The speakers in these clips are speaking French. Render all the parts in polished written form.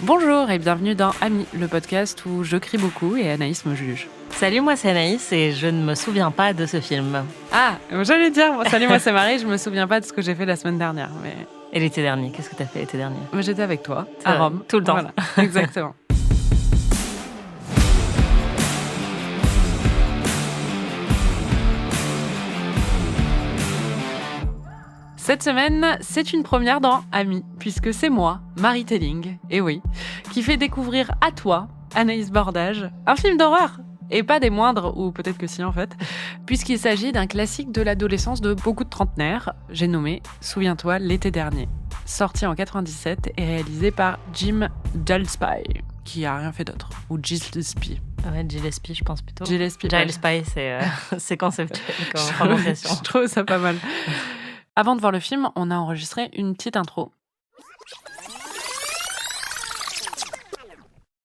Bonjour et bienvenue dans Amis, le podcast où je crie beaucoup et Anaïs me juge. Salut, moi c'est Anaïs et je ne me souviens pas de ce film. Ah, j'allais dire, salut, moi c'est Marie, je me souviens pas de ce que j'ai fait la semaine dernière. Mais Et l'été dernier, qu'est-ce que t'as fait l'été dernier? j'étais avec toi, à Rome. Tout le temps. Voilà, exactement. Cette semaine, c'est une première dans Amis, puisque c'est moi, Marie Telling, et oui, qui fait découvrir à toi, Anaïs Bordage, un film d'horreur. Et pas des moindres, ou peut-être que si en fait, puisqu'il s'agit d'un classique de l'adolescence de beaucoup de trentenaires, j'ai nommé Souviens-toi l'été dernier, sorti en 97 et réalisé par Jim Gillespie, qui a rien fait d'autre, ou Gillespie. Ouais, Gillespie, je pense plutôt. Gillespie, Gillespie, c'est conceptuel comme prononciation. Je trouve ça pas mal. Avant de voir le film, on a enregistré une petite intro.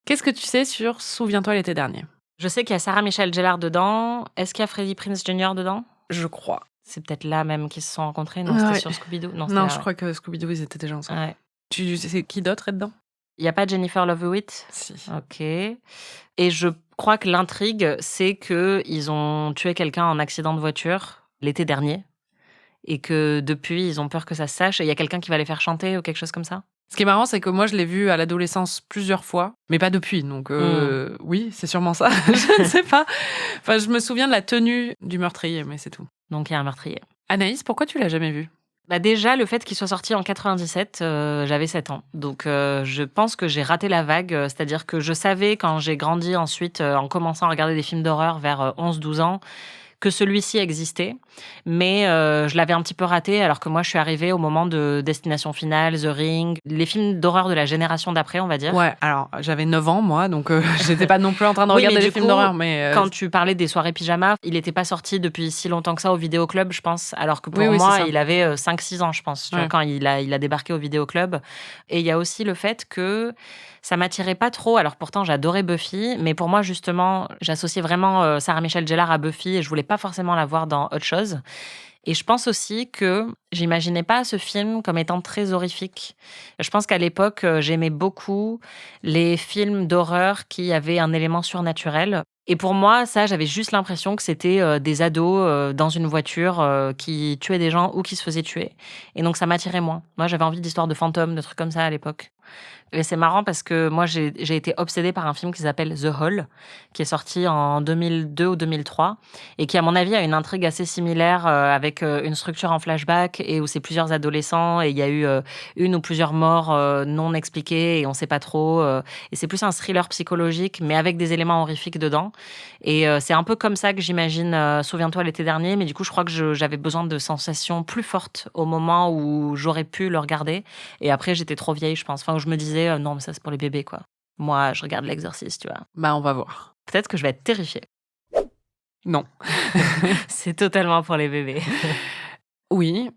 Qu'est-ce que tu sais sur Souviens-toi l'été dernier ? Je sais qu'il y a Sarah Michelle Gellar dedans. Est-ce qu'il y a Freddie Prinze Jr. dedans? Je crois. C'est peut-être là même qu'ils se sont rencontrés. Non, Ouais. c'était sur Scooby-Doo. Non, je crois que Scooby-Doo, ils étaient déjà ensemble. Ouais. Tu sais qui d'autre est dedans ? Il n'y a pas Jennifer Love Hewitt? Si. Ok. Et je crois que l'intrigue, c'est qu'ils ont tué quelqu'un en accident de voiture l'été dernier. Et que depuis, ils ont peur que ça se sache. Et il y a quelqu'un qui va les faire chanter ou quelque chose comme ça. Ce qui est marrant, c'est que moi, je l'ai vu à l'adolescence plusieurs fois, mais pas depuis. Donc, oui, c'est sûrement ça. Je ne sais pas. Enfin, je me souviens de la tenue du meurtrier, mais c'est tout. Donc il y a un meurtrier. Anaïs, pourquoi tu l'as jamais vu ? Bah déjà, le fait qu'il soit sorti en 97, j'avais 7 ans. Donc je pense que j'ai raté la vague. C'est-à-dire que je savais, quand j'ai grandi ensuite, en commençant à regarder des films d'horreur vers 11-12 ans, que celui-ci existait, mais je l'avais un petit peu raté, alors que moi, je suis arrivée au moment de Destination Finale, The Ring, les films d'horreur de la génération d'après, on va dire. Ouais, alors, j'avais 9 ans, moi, donc j'étais pas non plus en train de Oui, regarder mais des du films coup, d'horreur, mais... Quand tu parlais des soirées pyjama, il n'était pas sorti depuis si longtemps que ça au vidéoclub, je pense, alors que pour Oui, moi, c'est ça. il avait 5-6 ans, je pense, tu vois, quand il a débarqué au vidéoclub. Et il y a aussi le fait que ça m'attirait pas trop. Alors pourtant, j'adorais Buffy, mais pour moi, justement, j'associais vraiment Sarah Michelle Gellar à Buffy et je voulais pas forcément la voir dans autre chose. Et je pense aussi que j'imaginais pas ce film comme étant très horrifique. Je pense qu'à l'époque, j'aimais beaucoup les films d'horreur qui avaient un élément surnaturel. Et pour moi, ça, j'avais juste l'impression que c'était des ados dans une voiture qui tuaient des gens ou qui se faisaient tuer. Et donc, ça m'attirait moins. Moi, j'avais envie d'histoires de fantômes, de trucs comme ça à l'époque. Et c'est marrant parce que moi, j'ai été obsédée par un film qui s'appelle The Hall, qui est sorti en 2002 ou 2003, et qui, à mon avis, a une intrigue assez similaire avec une structure en flashback et où c'est plusieurs adolescents et il y a eu une ou plusieurs morts non expliquées et on sait pas trop. Et c'est plus un thriller psychologique, mais avec des éléments horrifiques dedans. Et c'est un peu comme ça que j'imagine Souviens-toi l'été dernier, mais du coup, je crois que j'avais besoin de sensations plus fortes au moment où j'aurais pu le regarder. Et après, j'étais trop vieille, je pense. Enfin, où je me disais, non, mais ça, c'est pour les bébés, quoi. Moi, je regarde L'Exorciste, tu vois. Bah, on va voir. Peut-être que je vais être terrifiée. Non. C'est totalement pour les bébés. Oui,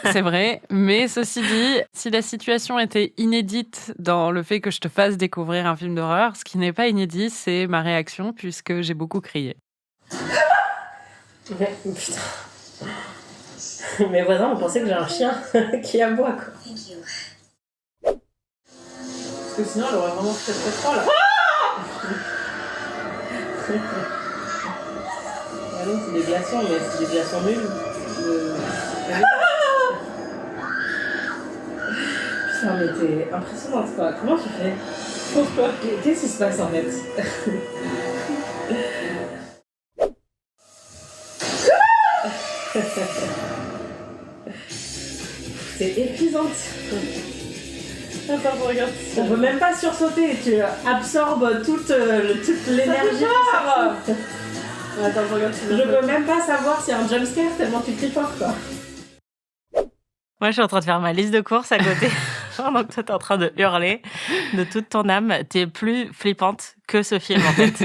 c'est vrai. Mais ceci dit, si la situation était inédite dans le fait que je te fasse découvrir un film d'horreur, ce qui n'est pas inédit, c'est ma réaction, puisque j'ai beaucoup crié. Mais putain. Mes voisins ont pensé que j'ai un chien qui aboie, quoi. Parce que sinon, elle aurait vraiment fait très froid, là. Ah non, c'est des glaçons, mais c'est des glaçons nuls. Putain, mais t'es impressionnante, quoi. Comment tu fais? Pourquoi? Qu'est-ce qui se passe, en fait? C'est épuisante. Attends, regarde. On peut même pas sursauter, tu absorbes toute l'énergie. Attends, regarde. Je peux même pas savoir s'il y a un jumpscare tellement tu cries fort, quoi. Moi, je suis en train de faire ma liste de courses à côté. Donc, toi, t'es en train de hurler de toute ton âme. T'es plus flippante que ce film, en fait.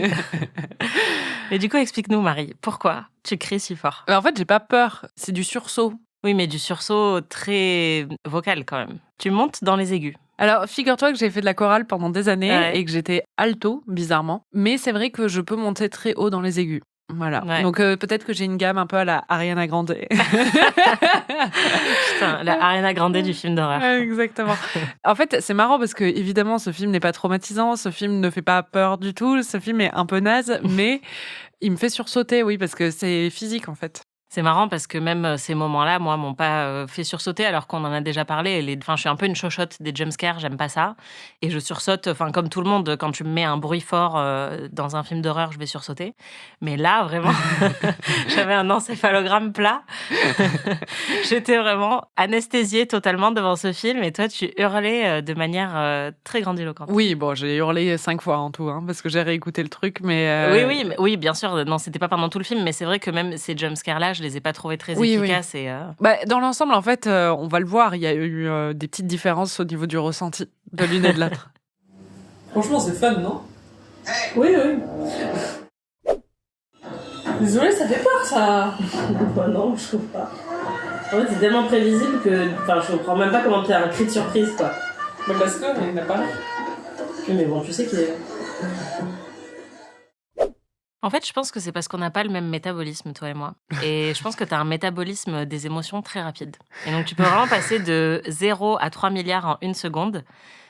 Et du coup, explique-nous, Marie, pourquoi tu cries si fort? En fait, j'ai pas peur. C'est du sursaut. Oui, mais du sursaut très vocal, quand même. Tu montes dans les aigus. Alors, figure-toi que j'ai fait de la chorale pendant des années Ouais. et que j'étais alto, bizarrement. Mais c'est vrai que je peux monter très haut dans les aigus. Voilà. Ouais. Donc peut-être que j'ai une gamme un peu à la Ariana Grande. Putain, la Ariana Grande du film d'horreur. Exactement. En fait, c'est marrant parce que évidemment, ce film n'est pas traumatisant, ce film ne fait pas peur du tout, ce film est un peu naze, mais il me fait sursauter, oui, parce que c'est physique en fait. C'est marrant parce que même ces moments-là, moi, m'ont pas fait sursauter alors qu'on en a déjà parlé. Enfin, je suis un peu une chochotte des jumpscares, j'aime pas ça. Et je sursaute, enfin, comme tout le monde, quand tu me mets un bruit fort dans un film d'horreur, je vais sursauter. Mais là, vraiment, j'avais un encéphalogramme plat. J'étais vraiment anesthésiée totalement devant ce film. Et toi, tu hurlais de manière très grandiloquente. Oui, bon, j'ai hurlé 5 fois en tout, hein, parce que j'ai réécouté le truc, mais... Oui, bien sûr. Non, c'était pas pendant tout le film, mais c'est vrai que même ces jumpscares-là, je les ai pas trouvés très efficaces. Oui. Et, dans l'ensemble, en fait, on va le voir, il y a eu des petites différences au niveau du ressenti de l'une et de l'autre. Franchement, c'est fun, non? Oui. Désolé, ça fait peur, ça. Bah non, je trouve pas. En fait, c'est tellement prévisible que... Enfin, je comprends même pas comment t'as un cri de surprise, quoi. Bah parce qu'il n'a pas l'air. Oui, mais bon, tu sais qu'il est... En fait, je pense que c'est parce qu'on n'a pas le même métabolisme, toi et moi. Et je pense que tu as un métabolisme des émotions très rapide. Et donc, tu peux vraiment passer de 0 à 3 milliards en 1 seconde.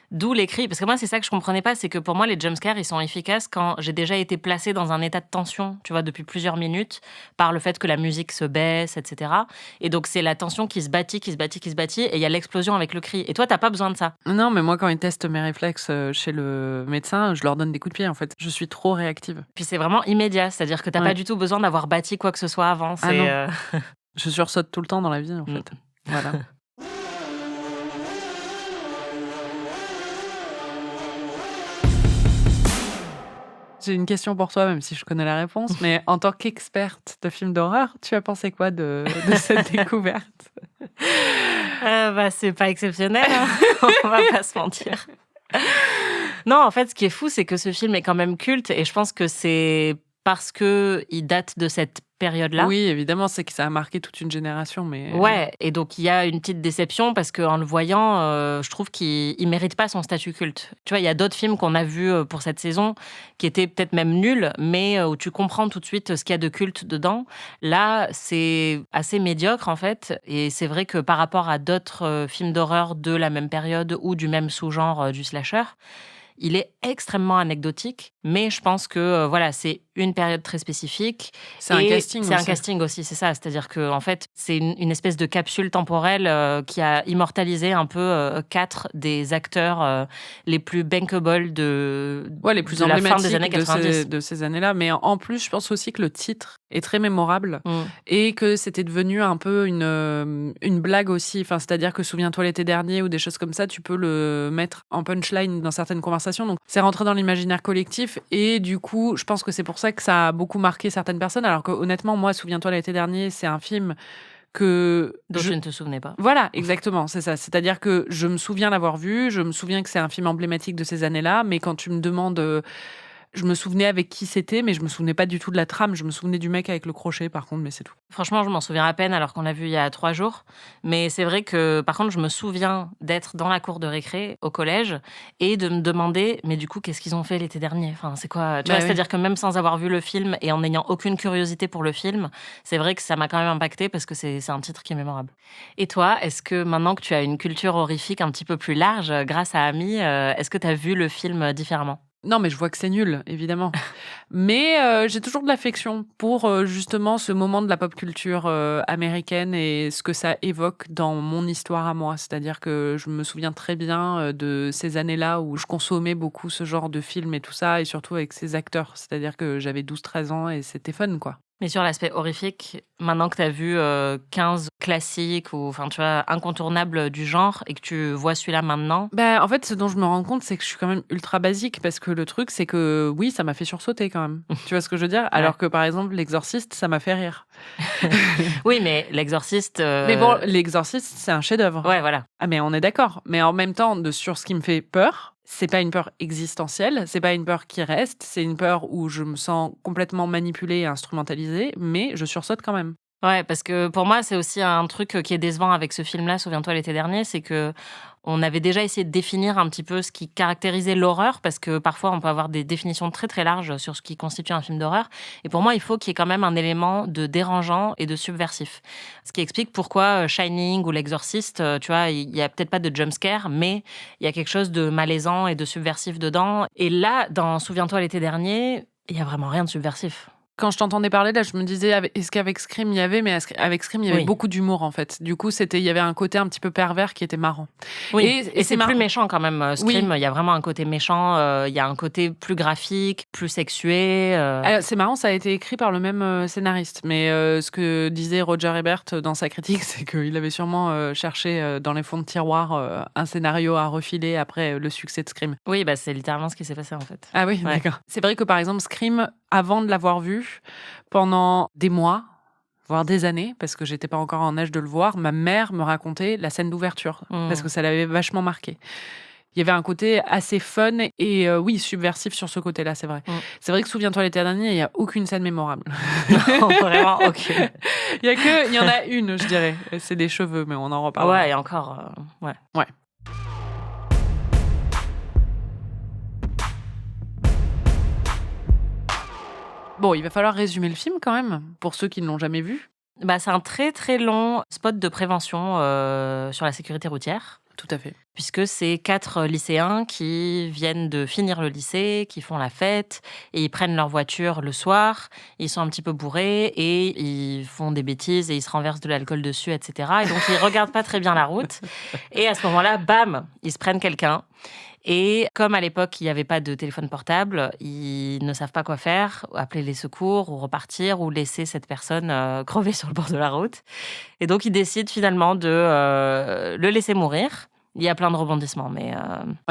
D'où les cris. Parce que moi, c'est ça que je comprenais pas, c'est que pour moi, les jumpscares, ils sont efficaces quand j'ai déjà été placée dans un état de tension, tu vois, depuis plusieurs minutes, par le fait que la musique se baisse, etc. Et donc, c'est la tension qui se bâtit, et il y a l'explosion avec le cri. Et toi, t'as pas besoin de ça. Non, mais moi, quand ils testent mes réflexes chez le médecin, je leur donne des coups de pied, en fait. Je suis trop réactive. Puis c'est vraiment immédiat, c'est-à-dire que t'as pas du tout besoin d'avoir bâti quoi que ce soit avant. Ah non. Je sursaute tout le temps dans la vie, en fait. Voilà. J'ai une question pour toi, même si je connais la réponse, mais en tant qu'experte de films d'horreur, tu as pensé quoi de cette découverte? C'est pas exceptionnel, hein. On va pas se mentir. Non, en fait, ce qui est fou, c'est que ce film est quand même culte, et je pense que c'est parce que il date de cette période-là. Oui, évidemment, c'est que ça a marqué toute une génération, mais... Ouais, et donc il y a une petite déception parce qu'en le voyant, je trouve qu'il mérite pas son statut culte. Tu vois, il y a d'autres films qu'on a vus pour cette saison qui étaient peut-être même nuls, mais où tu comprends tout de suite ce qu'il y a de culte dedans. Là, c'est assez médiocre en fait, et c'est vrai que par rapport à d'autres films d'horreur de la même période ou du même sous-genre du slasher, il est extrêmement anecdotique, mais je pense que voilà, c'est une période très spécifique. C'est un casting C'est aussi. un casting aussi, c'est ça. C'est-à-dire que en fait, c'est une espèce de capsule temporelle qui a immortalisé un peu 4 des acteurs les plus bankable les plus de la fin des emblématiques années 90. de ces années-là. Mais en plus, je pense aussi que le titre est très mémorable et que c'était devenu un peu une blague aussi. Enfin, c'est-à-dire que Souviens-toi l'été dernier ou des choses comme ça, tu peux le mettre en punchline dans certaines conversations. Donc, c'est rentré dans l'imaginaire collectif et du coup, je pense que c'est pour ça que ça a beaucoup marqué certaines personnes. Alors que honnêtement, moi, Souviens-toi l'été dernier, c'est un film que... dont je ne te souvenais pas. Voilà, exactement, c'est ça. C'est-à-dire que je me souviens l'avoir vu, je me souviens que c'est un film emblématique de ces années-là, mais quand tu me demandes... je me souvenais avec qui c'était, mais je me souvenais pas du tout de la trame. Je me souvenais du mec avec le crochet, par contre, mais c'est tout. Franchement, je m'en souviens à peine alors qu'on l'a vu il y a 3 jours. Mais c'est vrai que, par contre, je me souviens d'être dans la cour de récré au collège et de me demander, mais du coup, qu'est-ce qu'ils ont fait l'été dernier? Enfin, c'est quoi? Tu vois, c'est-à-dire que même sans avoir vu le film et en n'ayant aucune curiosité pour le film, c'est vrai que ça m'a quand même impacté parce que c'est un titre qui est mémorable. Et toi, est-ce que maintenant que tu as une culture horrifique un petit peu plus large, grâce à Ami, est-ce que tu as vu le film différemment? Non, mais je vois que c'est nul, évidemment. Mais j'ai toujours de l'affection pour justement ce moment de la pop culture américaine et ce que ça évoque dans mon histoire à moi. C'est-à-dire que je me souviens très bien de ces années-là où je consommais beaucoup ce genre de films et tout ça, et surtout avec ces acteurs. C'est-à-dire que j'avais 12-13 ans et c'était fun, quoi. Mais sur l'aspect horrifique, maintenant que tu as vu 15 classiques ou enfin tu vois incontournables du genre et que tu vois celui-là maintenant. En fait, ce dont je me rends compte, c'est que je suis quand même ultra basique parce que le truc, c'est que oui, ça m'a fait sursauter quand même. Tu vois ce que je veux dire? Alors que par exemple, L'Exorciste, ça m'a fait rire. Oui, mais L'Exorciste. Mais bon, L'Exorciste, c'est un chef-d'œuvre. Ouais, voilà. Ah, mais on est d'accord. Mais en même temps, sur ce qui me fait peur, c'est pas une peur existentielle, c'est pas une peur qui reste, c'est une peur où je me sens complètement manipulée et instrumentalisée, mais je sursaute quand même. Ouais, parce que pour moi, c'est aussi un truc qui est décevant avec ce film-là, Souviens-toi l'été dernier, c'est que On avait déjà essayé de définir un petit peu ce qui caractérisait l'horreur, parce que parfois on peut avoir des définitions très très larges sur ce qui constitue un film d'horreur. Et pour moi, il faut qu'il y ait quand même un élément de dérangeant et de subversif. Ce qui explique pourquoi Shining ou L'Exorciste, tu vois, il y a peut-être pas de jumpscare, mais il y a quelque chose de malaisant et de subversif dedans. Et là, dans Souviens-toi l'été dernier, il y a vraiment rien de subversif. Quand je t'entendais parler, là, je me disais, est-ce qu'avec Scream, il y avait, mais avec Scream, il y avait beaucoup d'humour, en fait. Du coup, il y avait un côté un petit peu pervers qui était marrant. Oui, et c'est plus méchant quand même. Scream, il y a vraiment un côté méchant, il y a un côté plus graphique, plus sexué. Alors, c'est marrant, ça a été écrit par le même scénariste. Mais ce que disait Roger Ebert dans sa critique, c'est qu'il avait sûrement cherché dans les fonds de tiroir un scénario à refiler après le succès de Scream. Oui, bah, c'est littéralement ce qui s'est passé, en fait. Ah oui, d'accord. C'est vrai que, par exemple, Scream, avant de l'avoir vu, pendant des mois, voire des années, parce que j'étais pas encore en âge de le voir, ma mère me racontait la scène d'ouverture, parce que ça l'avait vachement marqué. Il y avait un côté assez fun et oui, subversif sur ce côté-là, c'est vrai. C'est vrai que Souviens-toi l'été dernier, il n'y a aucune scène mémorable. Non, vraiment, aucune. Il y en a une, je dirais. C'est des cheveux, mais on en reparle. Ouais, et encore, ouais. Bon, il va falloir résumer le film quand même, pour ceux qui ne l'ont jamais vu. Bah, c'est un très très long spot de prévention sur la sécurité routière. Tout à fait. Puisque c'est 4 lycéens qui viennent de finir le lycée, qui font la fête, et ils prennent leur voiture le soir, ils sont un petit peu bourrés, et ils font des bêtises, et ils se renversent de l'alcool dessus, etc. Et donc, ils regardent pas très bien la route. Et à ce moment-là, bam, ils se prennent quelqu'un. Et comme à l'époque, il n'y avait pas de téléphone portable, ils ne savent pas quoi faire, appeler les secours ou repartir ou laisser cette personne crever sur le bord de la route. Et donc, ils décident finalement de le laisser mourir. Il y a plein de rebondissements, mais...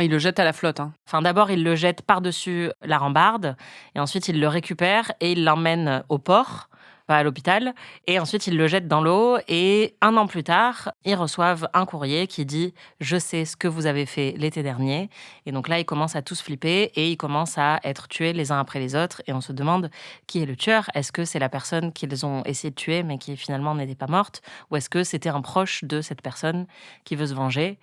Il le jette à la flotte. Enfin, d'abord, il le jette par-dessus la rambarde, et ensuite, il le récupère et il l'emmène au port, à l'hôpital, et ensuite, il le jette dans l'eau, et 1 an plus tard, ils reçoivent un courrier qui dit « Je sais ce que vous avez fait l'été dernier ». Et donc là, ils commencent à tous flipper, et ils commencent à être tués les uns après les autres, et on se demande qui est le tueur. Est-ce que c'est la personne qu'ils ont essayé de tuer, mais qui finalement n'était pas morte, ou est-ce que c'était un proche de cette personne qui veut se venger ?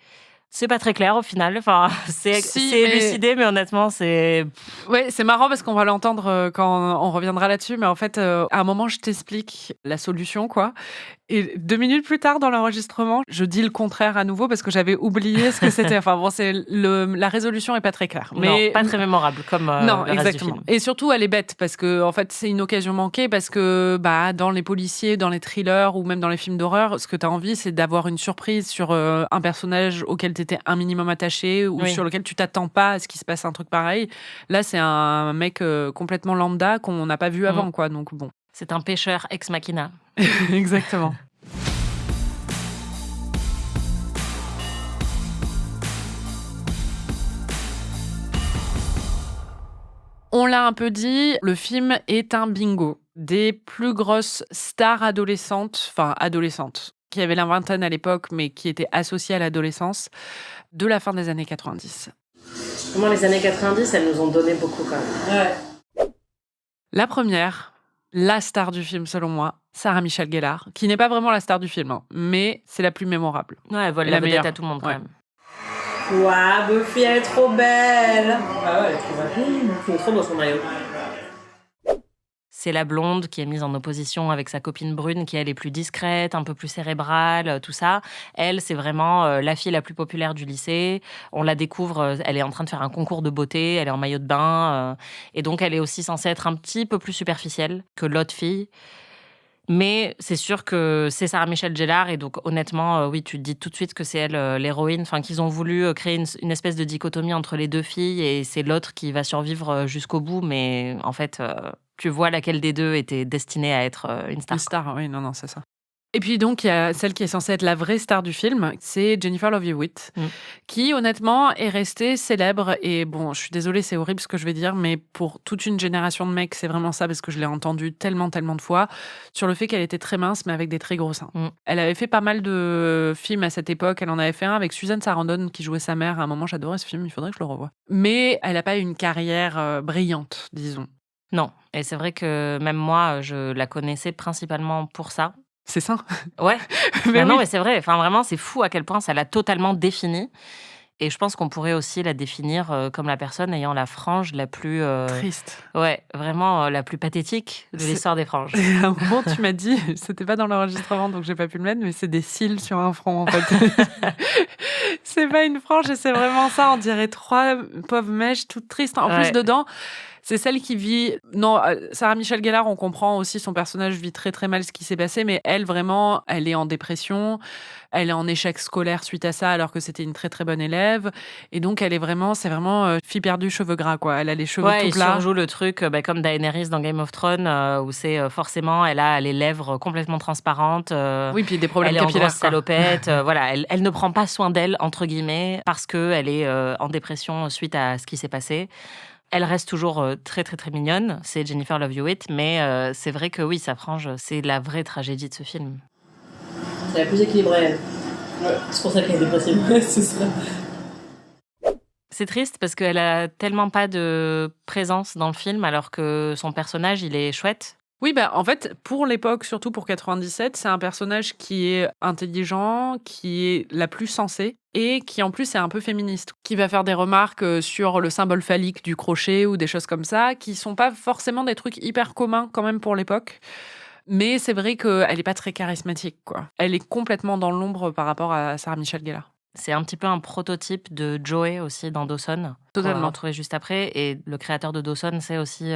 C'est pas très clair au final. Enfin, c'est élucidé, mais honnêtement, c'est... Ouais, c'est marrant parce qu'on va l'entendre quand on reviendra là-dessus. Mais en fait, à un moment, je t'explique la solution, quoi. Et 2 minutes plus tard, dans l'enregistrement, je dis le contraire à nouveau parce que j'avais oublié ce que c'était. Enfin bon, la résolution est pas très claire. Mais non, pas très mémorable comme non, le reste exactement. du film. Et surtout, elle est bête parce que en fait, c'est une occasion manquée parce que dans les policiers, dans les thrillers ou même dans les films d'horreur, ce que tu as envie, c'est d'avoir une surprise sur un personnage auquel tu étais un minimum attaché ou sur lequel tu t'attends pas à ce qu'il se passe un truc pareil. Là, c'est un mec complètement lambda qu'on n'a pas vu avant, quoi. Donc bon. C'est un pêcheur ex machina. Exactement. On l'a un peu dit, le film est un bingo. Des plus grosses stars adolescentes, qui avaient la vingtaine à l'époque, mais qui étaient associées à l'adolescence, de la fin des années 90. Vraiment, les années 90, elles nous ont donné beaucoup quand même. Ouais. La première, la star du film selon moi, Sarah Michelle Gellar, qui n'est pas vraiment la star du film, mais c'est la plus mémorable. Ouais, elle vole la vedette à tout le monde quand même. Waouh, Buffy, elle est trop belle. Ah ouais, elle est trop belle. Elle est trop beau son maillot. C'est la blonde qui est mise en opposition avec sa copine brune qui, elle, est plus discrète, un peu plus cérébrale, tout ça. Elle, c'est vraiment la fille la plus populaire du lycée. On la découvre, elle est en train de faire un concours de beauté, elle est en maillot de bain. Et donc, elle est aussi censée être un petit peu plus superficielle que l'autre fille. Mais c'est sûr que c'est Sarah Michelle Gellar et donc honnêtement, oui, tu te dis tout de suite que c'est elle l'héroïne, enfin qu'ils ont voulu créer une espèce de dichotomie entre les deux filles et c'est l'autre qui va survivre jusqu'au bout, mais en fait, tu vois laquelle des deux était destinée à être une star. Une star, oui, non, c'est ça. Et puis donc, il y a celle qui est censée être la vraie star du film, c'est Jennifer Love Hewitt, qui honnêtement est restée célèbre. Et bon, je suis désolée, c'est horrible ce que je vais dire, mais pour toute une génération de mecs, c'est vraiment ça, parce que je l'ai entendu tellement de fois, sur le fait qu'elle était très mince, mais avec des très gros seins. Elle avait fait pas mal de films à cette époque. Elle en avait fait un avec Susan Sarandon, qui jouait sa mère. À un moment, j'adorais ce film, il faudrait que je le revoie. Mais elle n'a pas eu une carrière brillante, disons. Non, et c'est vrai que même moi, je la connaissais principalement pour ça. C'est ça. Ouais. Mais Non, oui. mais c'est vrai. Enfin, vraiment, c'est fou à quel point ça l'a totalement définie. Et je pense qu'on pourrait aussi la définir comme la personne ayant la frange la plus... Triste. Ouais, vraiment la plus pathétique de C'est- l'histoire des franges. À un moment, tu m'as dit, c'était pas dans l'enregistrement, donc j'ai pas pu le mettre, mais c'est des cils sur un front, en fait. C'est pas une frange, et c'est vraiment ça. On dirait 3 pauvres mèches toutes tristes. En plus, Ouais. dedans, c'est celle qui vit... Non, Sarah Michelle Gellar, on comprend aussi, son personnage vit très très mal ce qui s'est passé, mais elle, vraiment, elle est en dépression, elle est en échec scolaire suite à ça, alors que c'était une très très bonne élève. Et donc, elle est vraiment... C'est vraiment fille perdue, cheveux gras, quoi. Elle a les cheveux Ouais, tout il plats. surjoue le truc comme Daenerys dans Game of Thrones, où c'est forcément, elle a les lèvres complètement transparentes. Oui, puis des problèmes Elle est en capillaires, grosse quoi. salopette. Voilà, elle ne prend pas soin d'elle, entre guillemets, parce qu'elle est en dépression suite à ce qui s'est passé. Elle reste toujours très, très, très mignonne. C'est Jennifer Love Hewitt, mais c'est vrai que oui, sa frange, c'est la vraie tragédie de ce film. C'est la plus équilibrée, elle. Ouais. C'est pour ça qu'elle est dépressive. Ouais, c'est ça. C'est triste parce qu'elle a tellement pas de présence dans le film, alors que son personnage, il est chouette. Oui, bah, en fait, pour l'époque, surtout pour 97, c'est un personnage qui est intelligent, qui est la plus sensée et qui en plus est un peu féministe, qui va faire des remarques sur le symbole phallique du crochet ou des choses comme ça, qui sont pas forcément des trucs hyper communs quand même pour l'époque. Mais c'est vrai qu'elle est pas très charismatique, quoi. Elle est complètement dans l'ombre par rapport à Sarah Michelle Gellar. C'est un petit peu un prototype de Joey aussi dans Dawson. Totalement. On va retrouver juste après. Et le créateur de Dawson, c'est aussi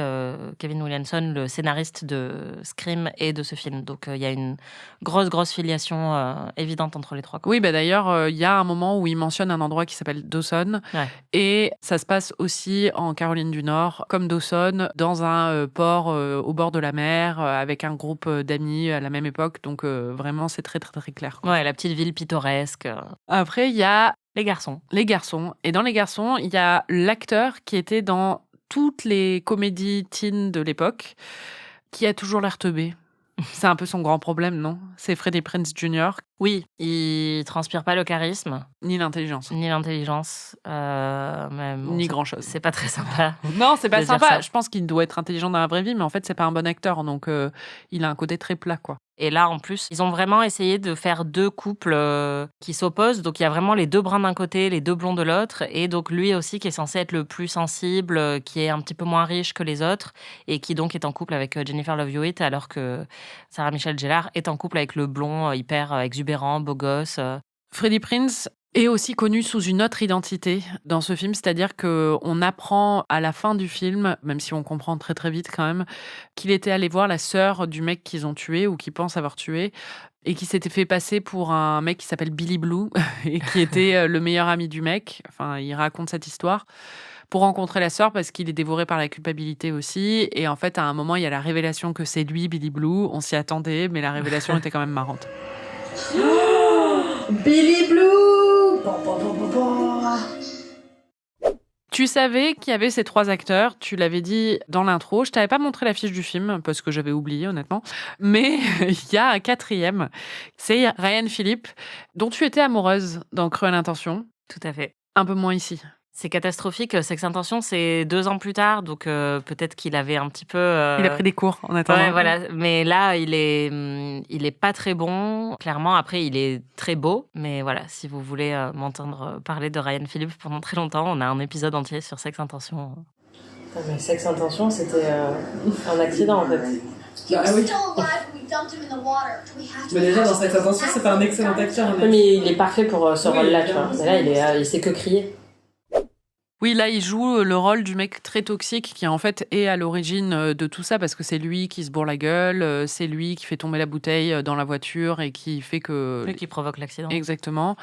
Kevin Williamson, le scénariste de Scream et de ce film. Donc il y a une grosse filiation évidente entre les trois. Quoi. Oui, bah d'ailleurs, il y a un moment où il mentionne un endroit qui s'appelle Dawson. Ouais. Et ça se passe aussi en Caroline du Nord, comme Dawson, dans un port au bord de la mer, avec un groupe d'amis à la même époque. Donc vraiment, c'est très, très, très clair. Quoi. Ouais, la petite ville pittoresque. Après, il y a Les garçons. les garçons. Et dans les garçons, il y a l'acteur qui était dans toutes les comédies teen de l'époque, qui a toujours l'air teubé. C'est un peu son grand problème, non? C'est Freddie Prinze Jr. Oui, il transpire pas le charisme, Ni l'intelligence. ni l'intelligence, mais bon, Ni c'est- grand-chose. C'est pas très sympa. Non, c'est pas de dire sympa. ça. Je pense qu'il doit être intelligent dans la vraie vie, mais en fait, c'est pas un bon acteur. Donc, il a un côté très plat, quoi. Et là, en plus, ils ont vraiment essayé de faire deux couples qui s'opposent. Donc, il y a vraiment les deux bruns d'un côté, les deux blonds de l'autre. Et donc, lui aussi, qui est censé être le plus sensible, qui est un petit peu moins riche que les autres, et qui donc est en couple avec Jennifer Love Hewitt, alors que Sarah Michelle Gellar est en couple avec le blond hyper exubérant, beau gosse. Freddie Prinze est aussi connu sous une autre identité dans ce film, c'est-à-dire qu'on apprend à la fin du film, même si on comprend très très vite quand même, qu'il était allé voir la sœur du mec qu'ils ont tué ou qu'ils pensent avoir tué et qui s'était fait passer pour un mec qui s'appelle Billy Blue et qui était le meilleur ami du mec. Enfin, il raconte cette histoire pour rencontrer la sœur parce qu'il est dévoré par la culpabilité aussi. Et en fait, à un moment, il y a la révélation que c'est lui, Billy Blue. On s'y attendait, mais la révélation était quand même marrante. Billy Blue. Bon, bon, bon, bon, bon. Tu savais qu'il y avait ces 3 acteurs, tu l'avais dit dans l'intro. Je t'avais pas montré la fiche du film parce que j'avais oublié honnêtement. Mais il y a un 4e, c'est Ryan Phillippe, dont tu étais amoureuse dans Cruelle Intention. Tout à fait. Un peu moins ici. C'est catastrophique. Sex Intention, c'est 2 ans plus tard, donc peut-être qu'il avait un petit peu... Il a pris des cours en attendant. Ouais, voilà. Mais là, il est pas très bon. Clairement, après, il est très beau. Mais voilà, si vous voulez m'entendre parler de Ryan Phillippe pendant très longtemps, on a un épisode entier sur Sex Intention. Putain, mais Sex Intention, c'était un accident en fait. Ah oui. Mais déjà, dans Sex Intention, c'était un excellent acteur. Oui, mais il est parfait pour ce Oui, rôle-là, tu bien vois. sûr. Mais là, il sait que crier. Oui, là, il joue le rôle du mec très toxique qui, en fait, est à l'origine de tout ça parce que c'est lui qui se bourre la gueule, c'est lui qui fait tomber la bouteille dans la voiture et qui fait que... Celui qui provoque l'accident. Exactement.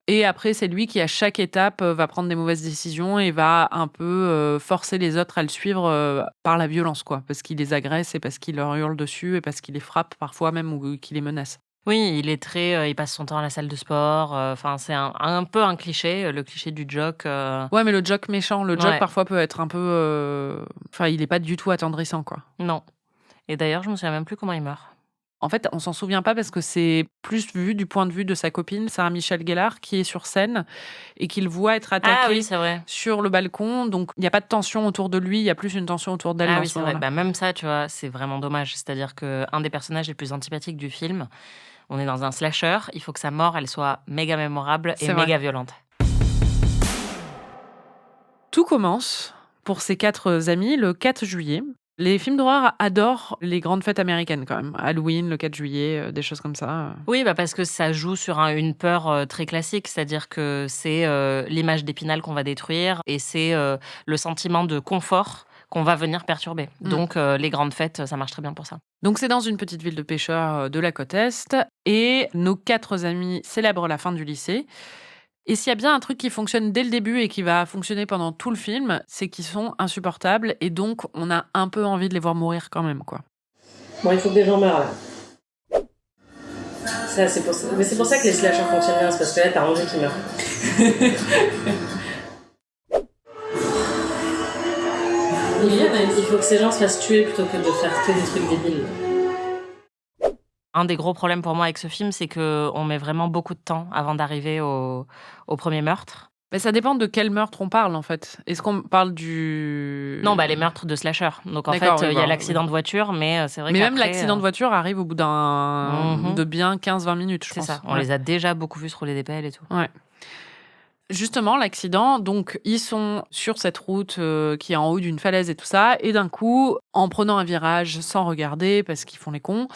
Et après, c'est lui qui, à chaque étape, va prendre des mauvaises décisions et va un peu forcer les autres à le suivre par la violence, quoi. Parce qu'il les agresse et parce qu'il leur hurle dessus et parce qu'il les frappe parfois même ou qu'il les menace. Oui, il est très... il passe son temps à la salle de sport. Enfin, c'est un peu un cliché, le cliché du jock. Ouais, mais le jock méchant, le jock Ouais. parfois peut être un peu... Enfin, il est pas du tout attendrissant, quoi. Non. Et d'ailleurs, je me souviens même plus comment il meurt. En fait, on s'en souvient pas parce que c'est plus vu du point de vue de sa copine, Sarah Michelle Gellar, qui est sur scène et qu'il voit être attaqué Ah oui, c'est vrai. sur le balcon. Donc, il n'y a pas de tension autour de lui, il y a plus une tension autour d'elle Ah dans oui, ce c'est vrai. moment-là. Même ça, tu vois, c'est vraiment dommage. C'est-à-dire qu'un des personnages les plus antipathiques du film, on est dans un slasher, il faut que sa mort, elle soit méga mémorable et C'est vrai. méga violente. Tout commence pour ces 4 amis le 4 juillet. Les films d'horreur adorent les grandes fêtes américaines quand même. Halloween, le 4 juillet, des choses comme ça. Oui, parce que ça joue sur une peur très classique, c'est-à-dire que c'est l'image d'Épinal qu'on va détruire et c'est le sentiment de confort qu'on va venir perturber. Donc, les grandes fêtes, ça marche très bien pour ça. Donc, c'est dans une petite ville de pêcheurs de la côte Est. Et nos 4 amis célèbrent la fin du lycée. Et s'il y a bien un truc qui fonctionne dès le début et qui va fonctionner pendant tout le film, c'est qu'ils sont insupportables. Et donc, on a un peu envie de les voir mourir quand même, quoi. Bon, il faut que des gens meurent, là. Ça, c'est pour ça. Mais c'est pour ça que les slashers fonctionnent bien, c'est parce que là, t'as envie qu'ils meurent. Il faut que ces gens se fassent tuer plutôt que de faire que des trucs débiles. Un des gros problèmes pour moi avec ce film, c'est qu'on met vraiment beaucoup de temps avant d'arriver au premier meurtre. Mais ça dépend de quel meurtre on parle, en fait. Est-ce qu'on parle du... Non, les meurtres de slasher. Donc, en fait, D'accord, oui, il y a bon, l'accident de voiture, mais c'est vrai Mais qu'après... même l'accident de voiture arrive au bout de bien 15-20 minutes, je pense. C'est ça, on les a déjà beaucoup vus se rouler des pelles et tout. Ouais. Justement, l'accident, donc ils sont sur cette route qui est en haut d'une falaise et tout ça, et d'un coup, en prenant un virage sans regarder, parce qu'ils font les cons,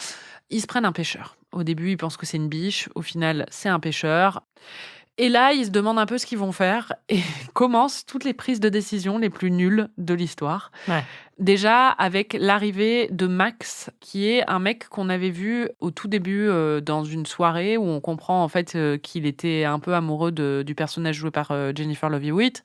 ils se prennent un pêcheur. Au début, ils pensent que c'est une biche, au final, c'est un pêcheur. Et là, ils se demandent un peu ce qu'ils vont faire, et commencent toutes les prises de décision les plus nulles de l'histoire. Ouais. Déjà, avec l'arrivée de Max, qui est un mec qu'on avait vu au tout début dans une soirée où on comprend en fait qu'il était un peu amoureux du personnage joué par Jennifer Love Hewitt,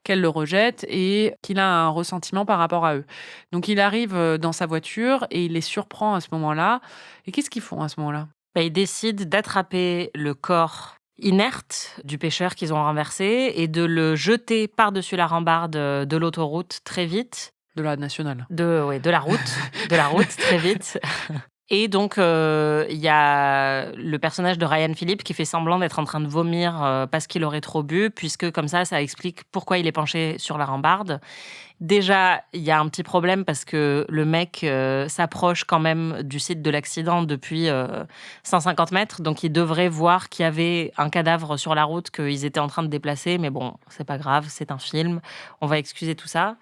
qu'elle le rejette et qu'il a un ressentiment par rapport à eux. Donc il arrive dans sa voiture et il les surprend à ce moment-là. Et qu'est-ce qu'ils font à ce moment-là ? Ils décident d'attraper le corps inerte du pêcheur qu'ils ont renversé et de le jeter par-dessus la rambarde de l'autoroute très vite. De la nationale. De la route, très vite. Et donc, il y a le personnage de Ryan Phillippe qui fait semblant d'être en train de vomir parce qu'il aurait trop bu, puisque comme ça explique pourquoi il est penché sur la rambarde. Déjà, il y a un petit problème parce que le mec s'approche quand même du site de l'accident depuis 150 mètres, donc il devrait voir qu'il y avait un cadavre sur la route qu'ils étaient en train de déplacer, mais bon, c'est pas grave, c'est un film, on va excuser tout ça.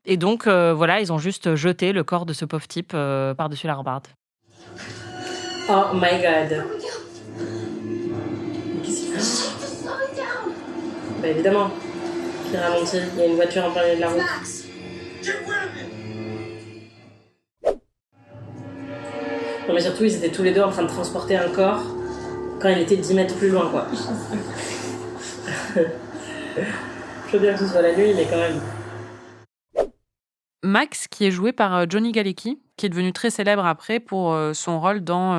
Et donc, ils ont juste jeté le corps de ce pauvre type par-dessus la rambarde. Oh my god. Qu'est-ce qu'il fait ? Bah évidemment. Qui ralentit ? Il y a une voiture en plein milieu de la route. Non mais surtout, ils étaient tous les deux en train de transporter un corps quand il était 10 mètres plus loin, quoi. Je veux bien que ce soit la nuit, mais quand même. Max, qui est joué par Johnny Galecki, qui est devenu très célèbre après pour son rôle dans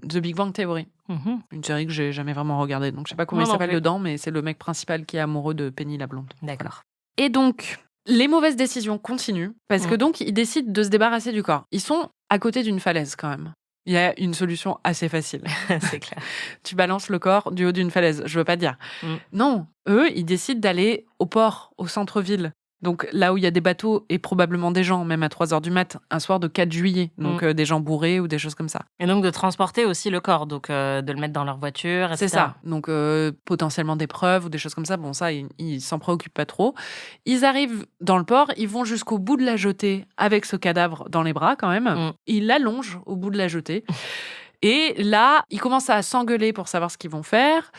The Big Bang Theory. Mm-hmm. Une série que j'ai jamais vraiment regardée, donc je sais pas comment il s'appelle dedans, mais c'est le mec principal qui est amoureux de Penny la blonde. D'accord. Et donc, les mauvaises décisions continuent, parce que donc ils décident de se débarrasser du corps. Ils sont à côté d'une falaise quand même. Il y a une solution assez facile. C'est clair. Tu balances le corps du haut d'une falaise, je veux pas te dire. Non, eux, ils décident d'aller au port, au centre-ville. Donc là où il y a des bateaux et probablement des gens, même à 3h du mat, un soir de 4 juillet. Donc des gens bourrés ou des choses comme ça. Et donc de transporter aussi le corps, donc de le mettre dans leur voiture, etc. C'est ça. Donc potentiellement des preuves ou des choses comme ça. Bon, ça, ils s'en préoccupent pas trop. Ils arrivent dans le port, ils vont jusqu'au bout de la jetée avec ce cadavre dans les bras quand même. Ils l'allongent au bout de la jetée. Et là, ils commencent à s'engueuler pour savoir ce qu'ils vont faire.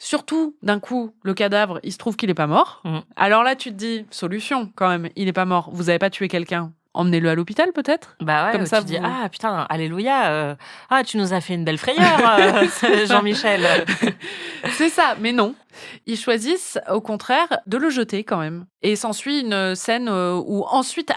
Surtout, d'un coup, le cadavre, il se trouve qu'il n'est pas mort. Alors là, tu te dis, solution quand même, il n'est pas mort. Vous n'avez pas tué quelqu'un. Emmenez-le à l'hôpital, peut-être. Bah ouais, comme ça, tu dis, ah putain, alléluia, tu nous as fait une belle frayeur, Jean-Michel. C'est ça, mais non. Ils choisissent, au contraire, de le jeter quand même. Et s'ensuit une scène où ensuite,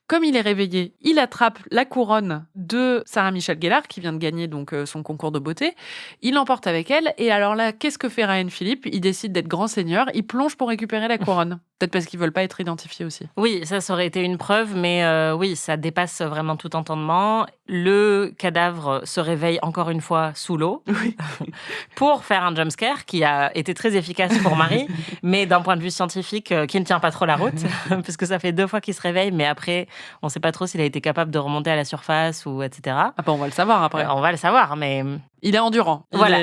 comme il est réveillé, il attrape la couronne de Sarah Michelle Gellar, qui vient de gagner donc son concours de beauté. Il l'emporte avec elle. Et alors là, qu'est-ce que fait Ryan Phillippe ? Il décide d'être grand seigneur. Il plonge pour récupérer la couronne. Peut-être parce qu'ils veulent pas être identifiés aussi. Oui, ça aurait été une preuve, mais oui, ça dépasse vraiment tout entendement. le cadavre se réveille encore une fois sous l'eau pour faire un jumpscare qui a été très efficace pour Marie, mais d'un point de vue scientifique, qui ne tient pas trop la route, parce que ça fait 2 fois qu'il se réveille, mais après, on ne sait pas trop s'il a été capable de remonter à la surface ou etc. Ah bah on va le savoir après. On va le savoir, mais... Il est endurant. Voilà.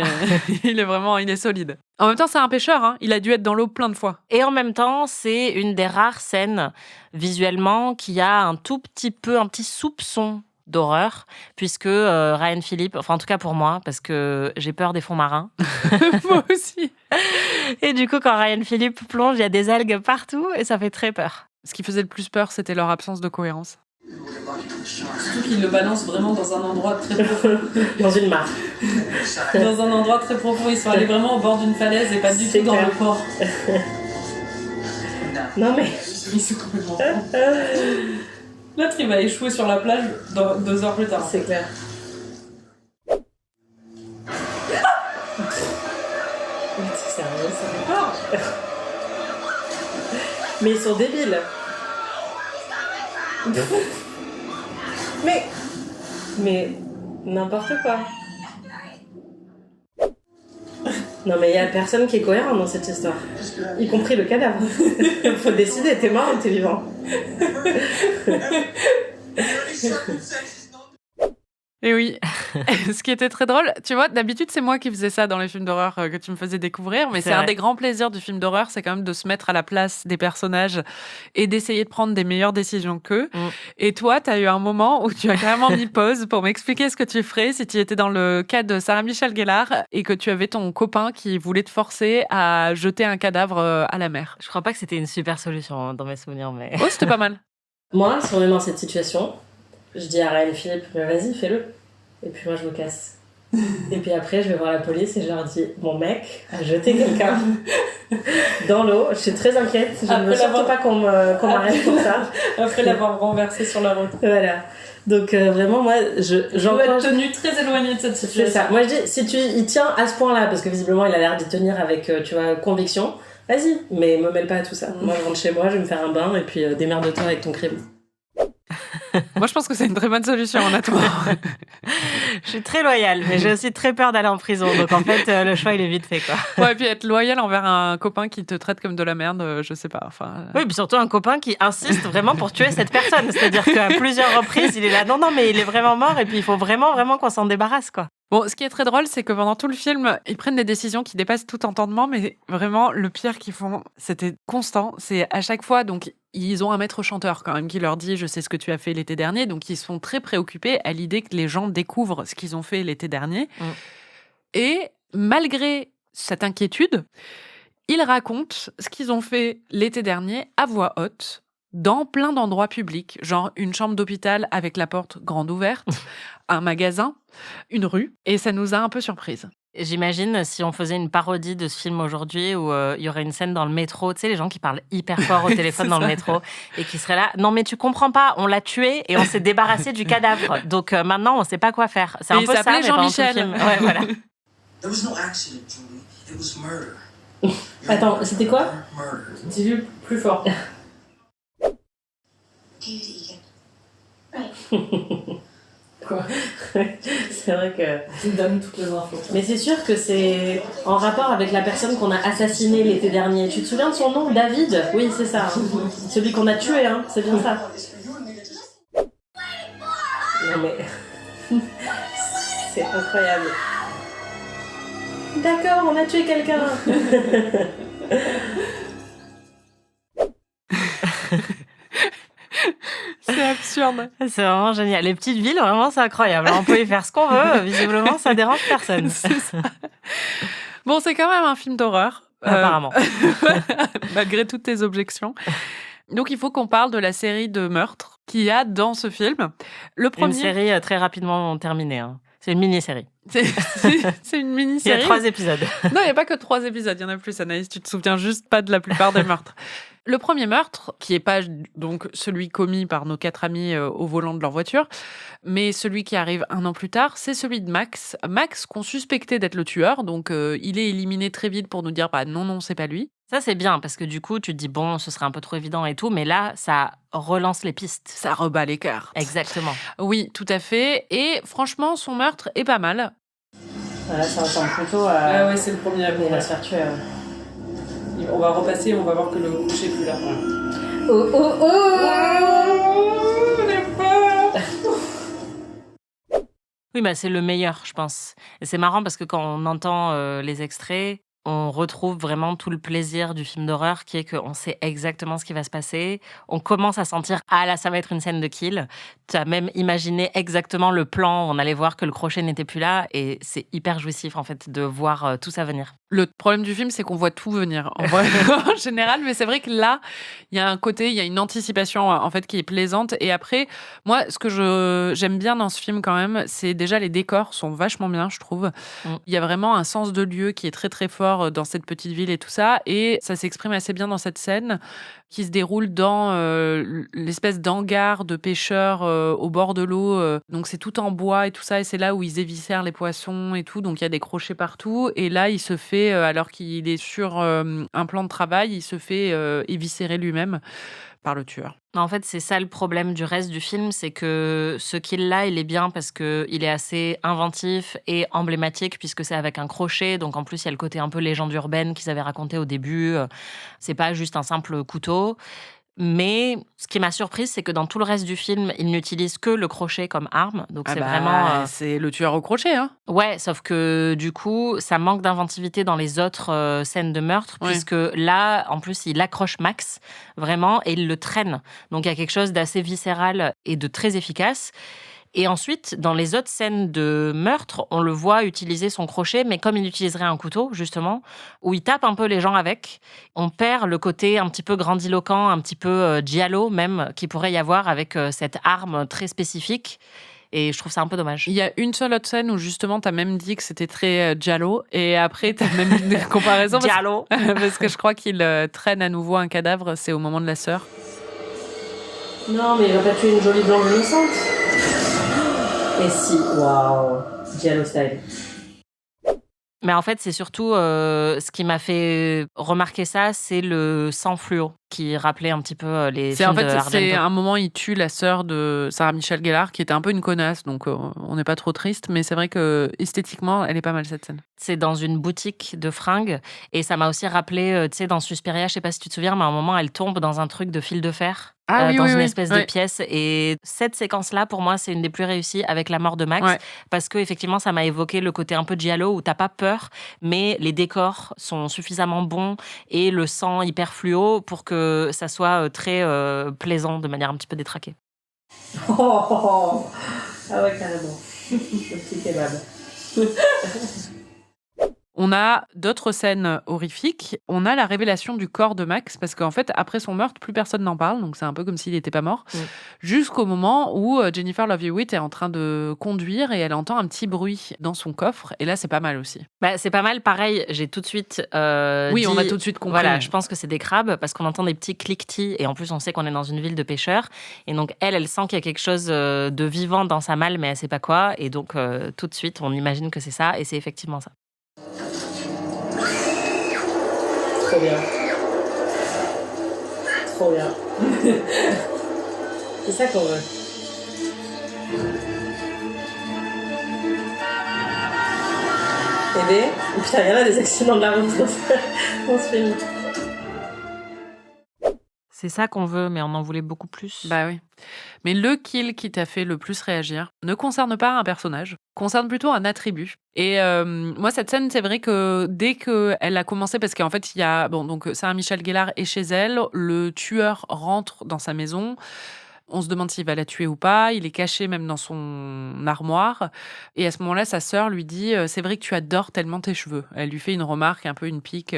Il est solide. En même temps, c'est un pêcheur, hein. Il a dû être dans l'eau plein de fois. Et en même temps, c'est une des rares scènes visuellement qui a un petit soupçon d'horreur, puisque Ryan Phillippe, enfin en tout cas pour moi, parce que j'ai peur des fonds marins. Moi aussi. Et du coup, quand Ryan Phillippe plonge, il y a des algues partout et ça fait très peur. Ce qui faisait le plus peur, c'était leur absence de cohérence. Surtout qu'ils le balancent vraiment dans un endroit très profond. Dans une mare. Dans un endroit très profond. Ils sont allés vraiment au bord d'une falaise et pas du tout dans le port. Non mais... Ils sont complètement fous. L'autre, il va échouer sur la plage 2 heures plus tard. C'est clair. Mais c'est sérieux, ça fait peur. Mais ils sont débiles. Mais n'importe quoi. Non mais il y a personne qui est cohérent dans cette histoire, y compris le cadavre. Faut décider, t'es mort ou t'es vivant. Et oui, ce qui était très drôle, tu vois, d'habitude c'est moi qui faisais ça dans les films d'horreur que tu me faisais découvrir, mais c'est un des grands plaisirs du film d'horreur, c'est quand même de se mettre à la place des personnages et d'essayer de prendre des meilleures décisions qu'eux. Et toi, t'as eu un moment où tu as carrément mis pause pour m'expliquer ce que tu ferais si tu étais dans le cas de Sarah Michelle Gellar et que tu avais ton copain qui voulait te forcer à jeter un cadavre à la mer. Je crois pas que c'était une super solution dans mes souvenirs, mais... Oh, c'était pas mal. Moi, si on est dans cette situation, je dis à Ryan Phillippe, mais vas-y, fais-le. Et puis moi, je me casse. Et puis après, je vais voir la police et je leur dis, mon mec a jeté quelqu'un dans l'eau. Je suis très inquiète. Je ne veux surtout pas qu'on m'arrête pour ça. Après l'avoir renversé sur la route. Voilà. Donc vraiment, moi, j'en dois être tenu très éloigné de cette situation. C'est ça. Moi, je dis, si tu y tiens à ce point-là, parce que visiblement, il a l'air d'y tenir avec, tu vois, conviction, vas-y, mais me mêle pas à tout ça. Moi, je rentre chez moi, je vais me faire un bain et puis démerde-toi avec ton crime. Moi, je pense que c'est une très bonne solution, honnêtement. Je suis très loyale, mais j'ai aussi très peur d'aller en prison. Donc, en fait, le choix, il est vite fait, quoi. Ouais, et puis être loyal envers un copain qui te traite comme de la merde, je sais pas. Enfin... Oui, puis surtout un copain qui insiste vraiment pour tuer cette personne. C'est-à-dire qu'à plusieurs reprises, il est là, non, mais il est vraiment mort et puis il faut vraiment qu'on s'en débarrasse, quoi. Bon, ce qui est très drôle, c'est que pendant tout le film, ils prennent des décisions qui dépassent tout entendement, mais vraiment, le pire qu'ils font, c'était constant. C'est à chaque fois, donc, ils ont un maître chanteur quand même qui leur dit « Je sais ce que tu as fait l'été dernier », donc ils sont très préoccupés à l'idée que les gens découvrent ce qu'ils ont fait l'été dernier. Et malgré cette inquiétude, ils racontent ce qu'ils ont fait l'été dernier à voix haute, dans plein d'endroits publics, genre une chambre d'hôpital avec la porte grande ouverte, un magasin, une rue, et ça nous a un peu surprises. J'imagine si on faisait une parodie de ce film aujourd'hui où il y aurait une scène dans le métro, tu sais, les gens qui parlent hyper fort au téléphone dans le métro et qui seraient là, non mais tu comprends pas, on l'a tué et on s'est débarrassé du cadavre, donc maintenant on sait pas quoi faire. C'est un peu ça, mais pendant tout le film. Ouais, voilà. There was no accident, Julie. It was murder. Attends, c'était quoi? Dis-le plus fort. Quoi? C'est vrai que... Tu donnes toutes les infos. Mais c'est sûr que c'est en rapport avec la personne qu'on a assassinée l'été dernier. Tu te souviens de son nom? David? Oui, c'est ça. Celui qu'on a tué, hein. C'est bien ça. Non mais... c'est incroyable. D'accord, on a tué quelqu'un. C'est absurde. C'est vraiment génial. Les petites villes, vraiment, c'est incroyable. On peut y faire ce qu'on veut. Visiblement, ça dérange personne. C'est ça. Bon, c'est quand même un film d'horreur. Apparemment. Malgré toutes tes objections. Donc, il faut qu'on parle de la série de meurtres qu'il y a dans ce film. Le premier... Une série très rapidement terminée. Hein. C'est une mini-série. C'est une mini-série. Il y a 3 épisodes. Non, il n'y a pas que 3 épisodes. Il y en a plus, Anaïs. Tu te souviens juste pas de la plupart des meurtres. Le premier meurtre, qui est pas donc celui commis par nos 4 amis au volant de leur voiture, mais celui qui arrive 1 an plus tard, c'est celui de Max. Max, qu'on suspectait d'être le tueur, donc il est éliminé très vite pour nous dire bah non, c'est pas lui. Ça, c'est bien, parce que du coup, tu te dis, bon, ce serait un peu trop évident et tout, mais là, ça relance les pistes. Ça rebat les cartes. Exactement. Oui, tout à fait. Et franchement, son meurtre est pas mal. Voilà, ça ressemble plutôt à... Ah ouais, c'est le premier à Il va mourir. se faire tuer. On va repasser, on va voir que le coucher est plus là. Oh, oh, oh J'ai peur. Oui, bah, c'est le meilleur, je pense. Et c'est marrant parce que quand on entend les extraits, on retrouve vraiment tout le plaisir du film d'horreur qui est qu'on sait exactement ce qui va se passer. On commence à sentir, ah là, ça va être une scène de kill. Tu as même imaginé exactement le plan où on allait voir que le crochet n'était plus là et c'est hyper jouissif en fait de voir tout ça venir. Le problème du film, c'est qu'on voit tout venir, en vrai, en général. Mais c'est vrai que là, il y a un côté, il y a une anticipation, en fait, qui est plaisante. Et après, moi, ce que j'aime bien dans ce film, quand même, c'est déjà les décors sont vachement bien, je trouve. Il y a vraiment un sens de lieu qui est très, très fort dans cette petite ville et tout ça. Et ça s'exprime assez bien dans cette scène qui se déroule dans l'espèce d'hangar de pêcheurs au bord de l'eau. Donc, c'est tout en bois et tout ça. Et c'est là où ils éviscèrent les poissons et tout. Donc, il y a des crochets partout. Et là, il se fait alors qu'il est sur un plan de travail, il se fait éviscérer lui-même par le tueur. En fait, c'est ça le problème du reste du film, c'est que ce kill-là, il est bien parce qu'il est assez inventif et emblématique puisque c'est avec un crochet. Donc en plus, il y a le côté un peu légende urbaine qu'ils avaient raconté au début. C'est pas juste un simple couteau. Mais ce qui m'a surprise, c'est que dans tout le reste du film, il n'utilise que le crochet comme arme. Donc c'est vraiment... C'est le tueur au crochet, hein. Ouais, sauf que du coup, ça manque d'inventivité dans les autres scènes de meurtre, puisque là, en plus, il accroche Max, vraiment, et il le traîne. Donc il y a quelque chose d'assez viscéral et de très efficace. Et ensuite, dans les autres scènes de meurtre, on le voit utiliser son crochet, mais comme il utiliserait un couteau, justement, où il tape un peu les gens avec, on perd le côté un petit peu grandiloquent, un petit peu giallo même, qu'il pourrait y avoir avec cette arme très spécifique. Et je trouve ça un peu dommage. Il y a une seule autre scène où justement t'as même dit que c'était très giallo et après t'as même une comparaison giallo parce que je crois qu'il traîne à nouveau un cadavre, c'est au moment de la sœur. Non, mais il va pas tuer une jolie blonde innocente. Et si, waouh, giallo style. Mais en fait, c'est surtout ce qui m'a fait remarquer ça, c'est le sang fluo qui rappelait un petit peu les films de Argento. C'est un moment, il tue la sœur de Sarah Michelle Gellar, qui était un peu une connasse, donc on n'est pas trop triste, mais c'est vrai que esthétiquement, elle est pas mal cette scène. C'est dans une boutique de fringues, et ça m'a aussi rappelé, tu sais, dans Suspiria, je sais pas si tu te souviens, mais à un moment, elle tombe dans un truc de fil de fer. Dans une espèce de pièce. Et cette séquence-là, pour moi, c'est une des plus réussies avec la mort de Max. Parce que effectivement, ça m'a évoqué le côté un peu giallo où t'as pas peur, mais les décors sont suffisamment bons et le sang hyper fluo pour que ça soit très plaisant de manière un petit peu détraquée. Oh, ah ouais, carrément. Le petit kebab. On a d'autres scènes horrifiques. On a la révélation du corps de Max, parce qu'en fait, après son meurtre, plus personne n'en parle, donc c'est un peu comme s'il n'était pas mort. Jusqu'au moment où Jennifer Love Hewitt est en train de conduire et elle entend un petit bruit dans son coffre. Et là, c'est pas mal aussi. Bah, c'est pas mal. Pareil, j'ai tout de suite on a tout de suite compris. Voilà, je pense que c'est des crabes, parce qu'on entend des petits cliquetis, et en plus, on sait qu'on est dans une ville de pêcheurs. Et donc, elle sent qu'il y a quelque chose de vivant dans sa malle, mais elle sait pas quoi. Et donc, tout de suite, on imagine que c'est ça, et c'est effectivement ça. Trop bien. Trop bien. C'est ça qu'on veut. Bébé. Putain, il y en a des accidents de la route dans ce film. C'est ça qu'on veut, mais on en voulait beaucoup plus. Bah oui. Mais le kill qui t'a fait le plus réagir ne concerne pas un personnage, concerne plutôt un attribut. Et moi, cette scène, c'est vrai que dès qu'elle a commencé, parce qu'en fait, il y a... Bon, donc Sarah Michelle Gellar est chez elle, le tueur rentre dans sa maison, on se demande s'il va la tuer ou pas, il est caché même dans son armoire, et à ce moment-là, sa sœur lui dit « C'est vrai que tu adores tellement tes cheveux ». Elle lui fait une remarque, un peu une pique.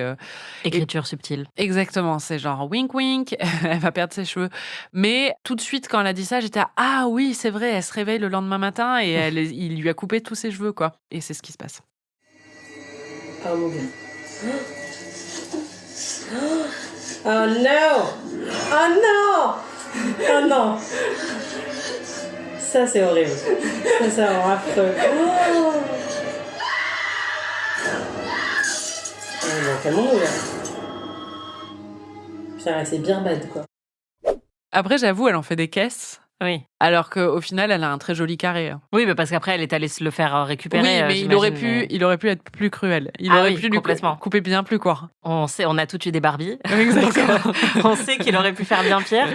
Écriture subtile. Exactement, c'est genre wink wink, elle va perdre ses cheveux. Mais tout de suite, quand elle a dit ça, j'étais « Ah oui, c'est vrai, elle se réveille le lendemain matin et il lui a coupé tous ses cheveux, quoi. » Et c'est ce qui se passe. Oh mon Dieu. Oh non! Oh non! Oh non! Ça, c'est horrible. Ça, c'est vraiment affreux. Oh. Bon, calmons-nous, là. Putain, c'est bien bad, quoi. Après, j'avoue, elle en fait des caisses. Oui. Alors qu'au final, elle a un très joli carré. Oui, mais parce qu'après, elle est allée se le faire récupérer. Oui, mais il aurait pu être plus cruel. Il aurait pu lui couper bien plus court. On a tout eu des Barbies. Exactement. On sait qu'il aurait pu faire bien pire.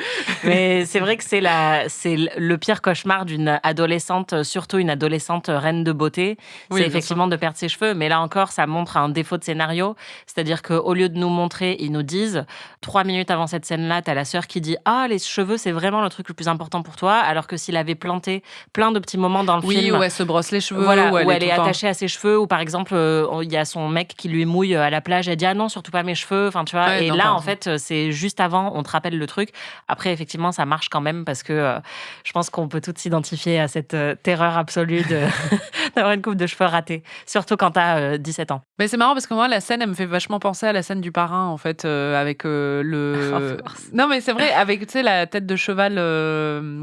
Mais c'est vrai que c'est le pire cauchemar d'une adolescente, surtout une adolescente reine de beauté. Oui, c'est effectivement de perdre ses cheveux. Mais là encore, ça montre un défaut de scénario. C'est-à-dire qu'au lieu de nous montrer, ils nous disent 3 minutes avant cette scène-là, t'as la sœur qui dit « Ah, les cheveux, c'est vraiment le truc le plus important pour toi. » Alors que s'il avait planté plein de petits moments dans le film. Oui, où elle se brosse les cheveux. Voilà, où elle est attachée à ses cheveux. Ou par exemple, il y a son mec qui lui mouille à la plage. Elle dit « Ah non, surtout pas mes cheveux. » Enfin, tu vois. Ouais, et non, là, pardon. en fait, c'est juste avant, on te rappelle le truc. Après, effectivement, ça marche quand même parce que je pense qu'on peut toutes s'identifier à cette terreur absolue d'avoir une coupe de cheveux ratée. Surtout quand t'as 17 ans. Mais c'est marrant parce que moi, la scène, elle me fait vachement penser à la scène du parrain, en fait, avec le... Non, mais c'est vrai, avec, tu sais, la tête de cheval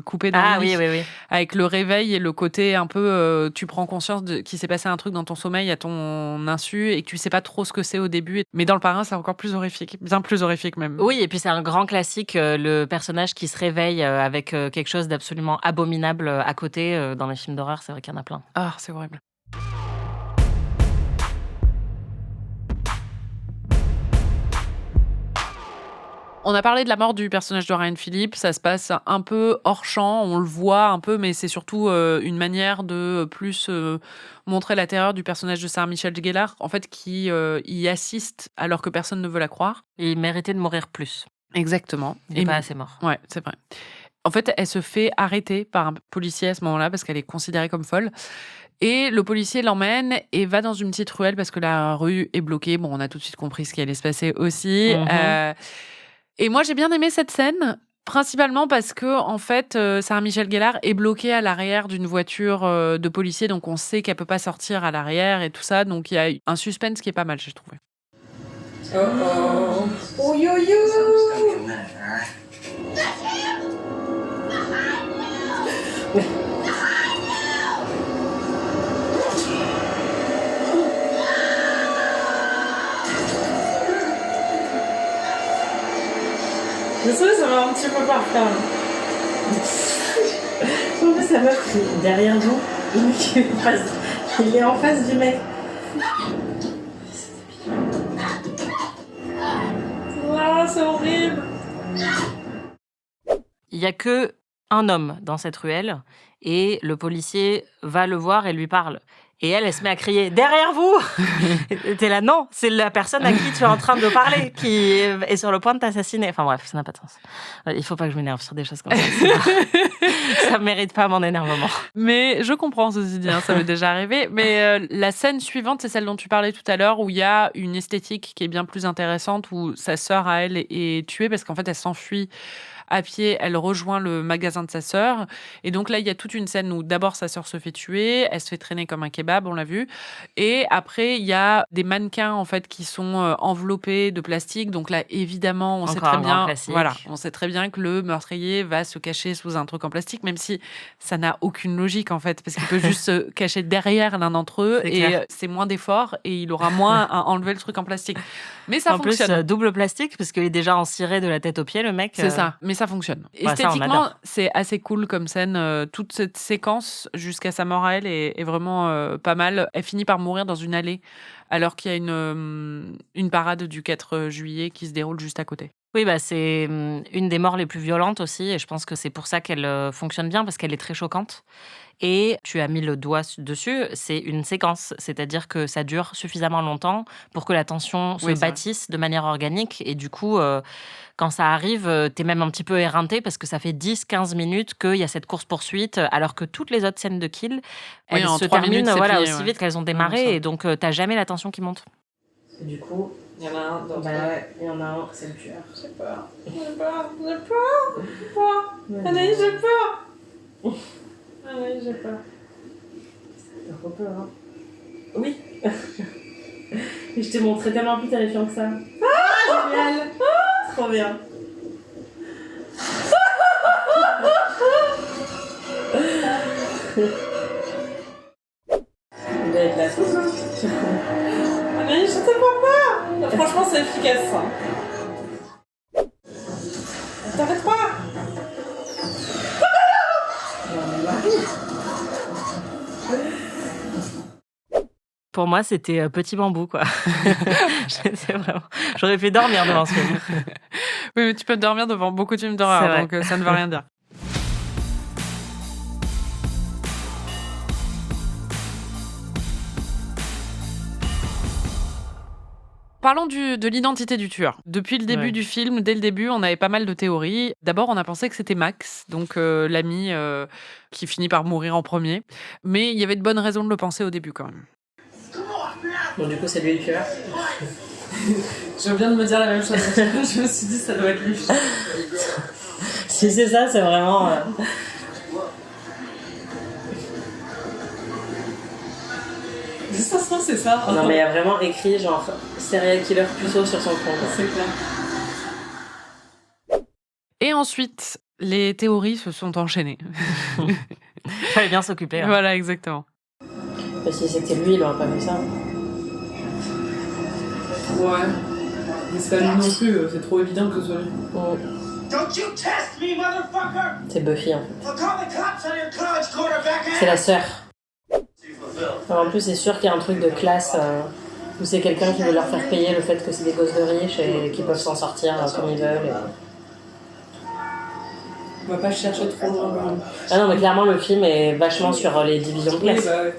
coupée dans le lit. Oui. Avec le réveil et le côté un peu, tu prends conscience qu'il s'est passé un truc dans ton sommeil à ton insu et que tu sais pas trop ce que c'est au début. Mais dans le parrain, c'est encore plus horrifique, bien plus horrifique même. Oui, et puis c'est un grand classique, le personnage qui se réveille avec quelque chose d'absolument abominable à côté dans les films d'horreur, c'est vrai qu'il y en a plein. Ah, c'est horrible. On a parlé de la mort du personnage de Ryan Phillippe, ça se passe un peu hors champ, on le voit un peu, mais c'est surtout une manière de plus montrer la terreur du personnage de Sarah Michelle Gellar, en fait, qui y assiste alors que personne ne veut la croire. Il méritait de mourir plus. Exactement. Il n'est pas assez mort. Ouais, c'est vrai. En fait, elle se fait arrêter par un policier à ce moment-là parce qu'elle est considérée comme folle. Et le policier l'emmène et va dans une petite ruelle parce que la rue est bloquée. Bon, on a tout de suite compris ce qui allait se passer aussi. Et moi, j'ai bien aimé cette scène, principalement parce que, en fait, Sarah Michelle Gellar est bloquée à l'arrière d'une voiture de policier, donc on sait qu'elle peut pas sortir à l'arrière et tout ça. Donc il y a un suspense qui est pas mal, j'ai trouvé. Oh yo yo! It's gonna be a minute, alright? Je sais, ça va un petit peu par terre. En plus, la meuf qui est derrière nous, le mec il est en face du mec. Ah, c'est horrible. Il y a que un homme dans cette ruelle et le policier va le voir et lui parle. Et elle se met à crier « Derrière vous !» Et t'es là, non, c'est la personne à qui tu es en train de parler qui est sur le point de t'assassiner. Enfin bref, ça n'a pas de sens. Il faut pas que je m'énerve sur des choses comme ça. Ça mérite pas mon énervement. Mais je comprends ceci dit, ça m'est déjà arrivé. Mais la scène suivante, c'est celle dont tu parlais tout à l'heure, où il y a une esthétique qui est bien plus intéressante, où sa sœur à elle est tuée parce qu'en fait, elle s'enfuit à pied, elle rejoint le magasin de sa sœur. Et donc là, il y a toute une scène où d'abord sa sœur se fait tuer, elle se fait traîner comme un kebab, on l'a vu. Et après, il y a des mannequins en fait qui sont enveloppés de plastique. Donc là, évidemment, on sait très bien, voilà, on sait très bien que le meurtrier va se cacher sous un truc en plastique, même si ça n'a aucune logique en fait, parce qu'il peut juste se cacher derrière l'un d'entre eux et c'est moins d'efforts et il aura moins à enlever le truc en plastique. Mais ça fonctionne. En plus, double plastique, parce qu'il est déjà en ciré de la tête aux pieds, le mec. C'est ça, mais ça fonctionne. Ouais, Esthétiquement, c'est assez cool comme scène. Toute cette séquence jusqu'à sa mort à elle est vraiment pas mal. Elle finit par mourir dans une allée, alors qu'il y a une parade du 4 juillet qui se déroule juste à côté. Oui, bah, c'est une des morts les plus violentes aussi, et je pense que c'est pour ça qu'elle fonctionne bien, parce qu'elle est très choquante. Et tu as mis le doigt dessus, c'est une séquence, c'est-à-dire que ça dure suffisamment longtemps pour que la tension se bâtisse de manière organique. Et du coup, quand ça arrive, t'es même un petit peu éreinté parce que ça fait 10-15 minutes qu'il y a cette course-poursuite, alors que toutes les autres scènes de kill, elles se terminent aussi vite qu'elles ont démarré, et donc t'as jamais la tension qui monte. Et du coup, il y en a un dans il y en a un, c'est le tueur. J'ai peur. Anaïs, j'ai peur. Anaïs, j'ai peur. T'as trop peur, hein? Oui. Et je t'ai montré tellement plus terrifiant que ça. Ah, génial. Trop trop bien. Mais je te vois pas. Franchement, c'est efficace, ça. T'arrêtes pas. Pour moi, c'était Petit Bambou, quoi. J'aurais pu dormir devant ce film. Oui, mais tu peux dormir devant beaucoup de films d'horreur, donc ça ne veut rien dire. Parlons de l'identité du tueur. Depuis le début du film, dès le début, on avait pas mal de théories. D'abord, on a pensé que c'était Max, donc l'ami qui finit par mourir en premier. Mais il y avait de bonnes raisons de le penser au début quand même. Bon, du coup, c'est lui le tueur. Je viens de me dire la même chose. Je me suis dit, ça doit être lui. Si c'est ça, c'est vraiment... Ça se trouve, c'est ça. Non, mais il y a vraiment écrit genre serial killer puceau sur son front. C'est clair. Et ensuite, les théories se sont enchaînées. Fallait bien s'occuper. Hein. Voilà, exactement. Parce que si c'était lui, il aurait pas fait ça. Ouais. Mais c'est pas lui non plus, c'est trop évident que ce soit lui. Don't you test me, motherfucker! C'est Buffy en fait. I'll call the cops on your college quarterback C'est la ass! sœur. Enfin, en plus, c'est sûr qu'il y a un truc de classe où c'est quelqu'un qui veut leur faire payer le fait que c'est des gosses de riches et qu'ils peuvent s'en sortir comme ils veulent. On va pas chercher trop loin quand même. Ah non, mais clairement, le film est vachement sur les divisions de Oui, classe. bah ouais.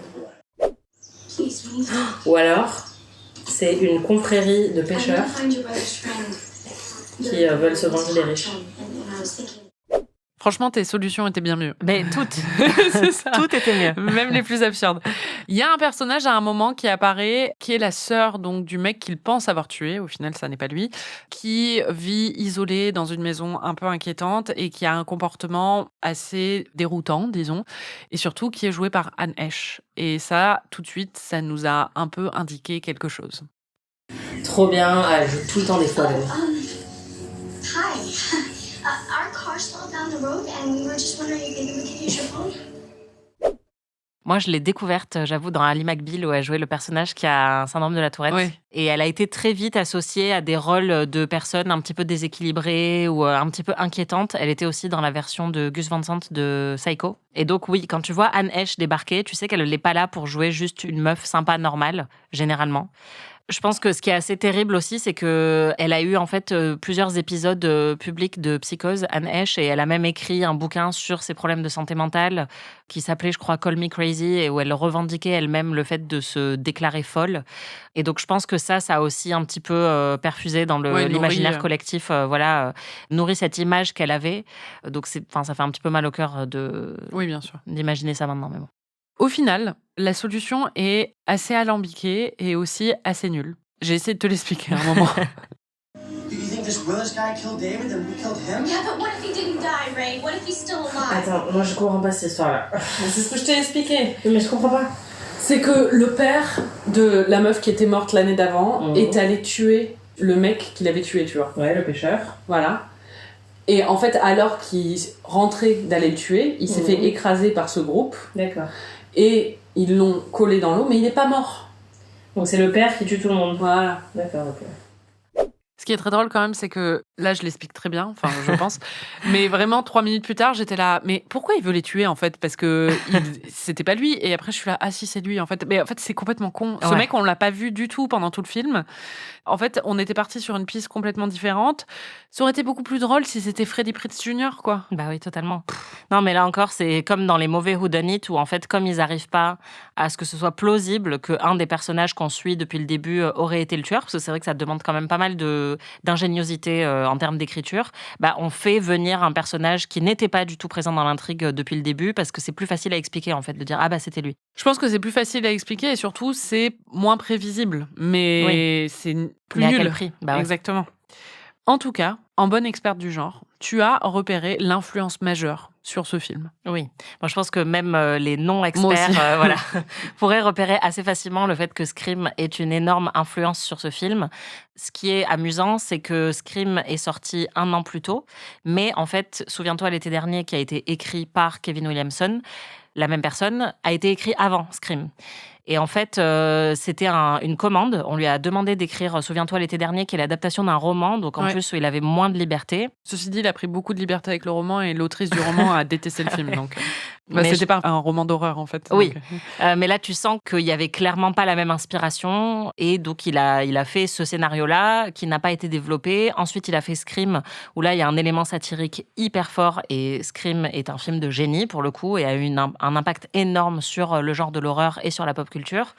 Ou alors, c'est une confrérie de pêcheurs qui veulent se venger des riches. Franchement, tes solutions étaient bien mieux. Mais toutes. C'est ça. Tout était mieux. Même les plus absurdes. Il y a un personnage à un moment qui apparaît, qui est la sœur donc du mec qu'il pense avoir tué. Au final, ça n'est pas lui. Qui vit isolée dans une maison un peu inquiétante et qui a un comportement assez déroutant, disons. Et surtout, qui est joué par Anne Heche. Et ça, tout de suite, ça nous a un peu indiqué quelque chose. Trop bien, elle joue tout le temps des folles. Hi. Our car slowed down the road and we were just wondering if maybe we could use your phone. Moi, je l'ai découverte, j'avoue, dans Ali McBeal, où elle jouait le personnage qui a un syndrome de la Tourette. Oui. Et elle a été très vite associée à des rôles de personnes un petit peu déséquilibrées ou un petit peu inquiétantes. Elle était aussi dans la version de Gus Van Sant de Psycho. Et donc, oui, quand tu vois Anne Heche débarquer, tu sais qu'elle n'est pas là pour jouer juste une meuf sympa, normale, généralement. Je pense que ce qui est assez terrible aussi, c'est qu'elle a eu en fait plusieurs épisodes publics de psychose, Anne Heche, et elle a même écrit un bouquin sur ses problèmes de santé mentale qui s'appelait, je crois, Call Me Crazy, et où elle revendiquait elle-même le fait de se déclarer folle. Et donc, je pense que ça a aussi un petit peu perfusé dans l'imaginaire collectif, nourri cette image qu'elle avait. Donc, ça fait un petit peu mal au cœur Oui, bien sûr. d'imaginer ça maintenant, mais bon. Au final, la solution est assez alambiquée et aussi assez nulle. J'ai essayé de te l'expliquer à un moment. Do you think this Willis guy killed David and we killed him? Yeah, but what if he didn't die, Ray? What if he's still alive? Attends, moi je comprends pas cette histoire-là. C'est ce que je t'ai expliqué. Mais je comprends pas. C'est que le père de la meuf qui était morte l'année d'avant est allé tuer le mec qu'il avait tué, tu vois. Ouais, le pêcheur. Voilà. Et en fait, alors qu'il rentrait d'aller le tuer, il s'est fait écraser par ce groupe. D'accord. Et ils l'ont collé dans l'eau, mais il n'est pas mort. Donc c'est le père qui tue tout le monde. Voilà. D'accord, ok. Ce qui est très drôle quand même, c'est que là, je l'explique très bien, enfin, je pense. Mais vraiment, 3 minutes plus tard, j'étais là. Mais pourquoi il veut les tuer en fait? Parce que c'était pas lui. Et après, je suis là. Ah si, c'est lui en fait. Mais en fait, c'est complètement con. Ce mec, on l'a pas vu du tout pendant tout le film. En fait, on était parti sur une piste complètement différente. Ça aurait été beaucoup plus drôle si c'était Freddie Prinze Jr., quoi. Bah oui, totalement. Non, mais là encore, c'est comme dans les mauvais whodunit où, en fait, comme ils n'arrivent pas à ce que ce soit plausible qu'un des personnages qu'on suit depuis le début aurait été le tueur, parce que c'est vrai que ça demande quand même pas mal d'ingéniosité en termes d'écriture, bah, on fait venir un personnage qui n'était pas du tout présent dans l'intrigue depuis le début, parce que c'est plus facile à expliquer, en fait, de dire « Ah bah, c'était lui ». Je pense que c'est plus facile à expliquer et surtout, c'est moins prévisible. Mais c'est plus mais nul. à quel prix? Bah ouais. Exactement. En tout cas, en bonne experte du genre, tu as repéré l'influence majeure sur ce film. Oui, moi je pense que même les non-experts voilà, pourraient repérer assez facilement le fait que Scream ait une énorme influence sur ce film. Ce qui est amusant, c'est que Scream est sorti 1 an plus tôt, mais en fait, souviens-toi l'été dernier, qui a été écrit par Kevin Williamson, la même personne, a été écrit avant Scream. Et en fait, c'était une commande. On lui a demandé d'écrire Souviens-toi l'été dernier, qui est l'adaptation d'un roman. Donc en plus, il avait moins de liberté. Ceci dit, il a pris beaucoup de liberté avec le roman et l'autrice du roman a détesté le film. Donc, c'était pas un roman d'horreur en fait. Oui, donc. Mais là, tu sens qu'il y avait clairement pas la même inspiration. Et donc, il a fait ce scénario-là qui n'a pas été développé. Ensuite, il a fait Scream, où là, il y a un élément satirique hyper fort. Et Scream est un film de génie pour le coup et a eu un impact énorme sur le genre de l'horreur et sur la pop culture.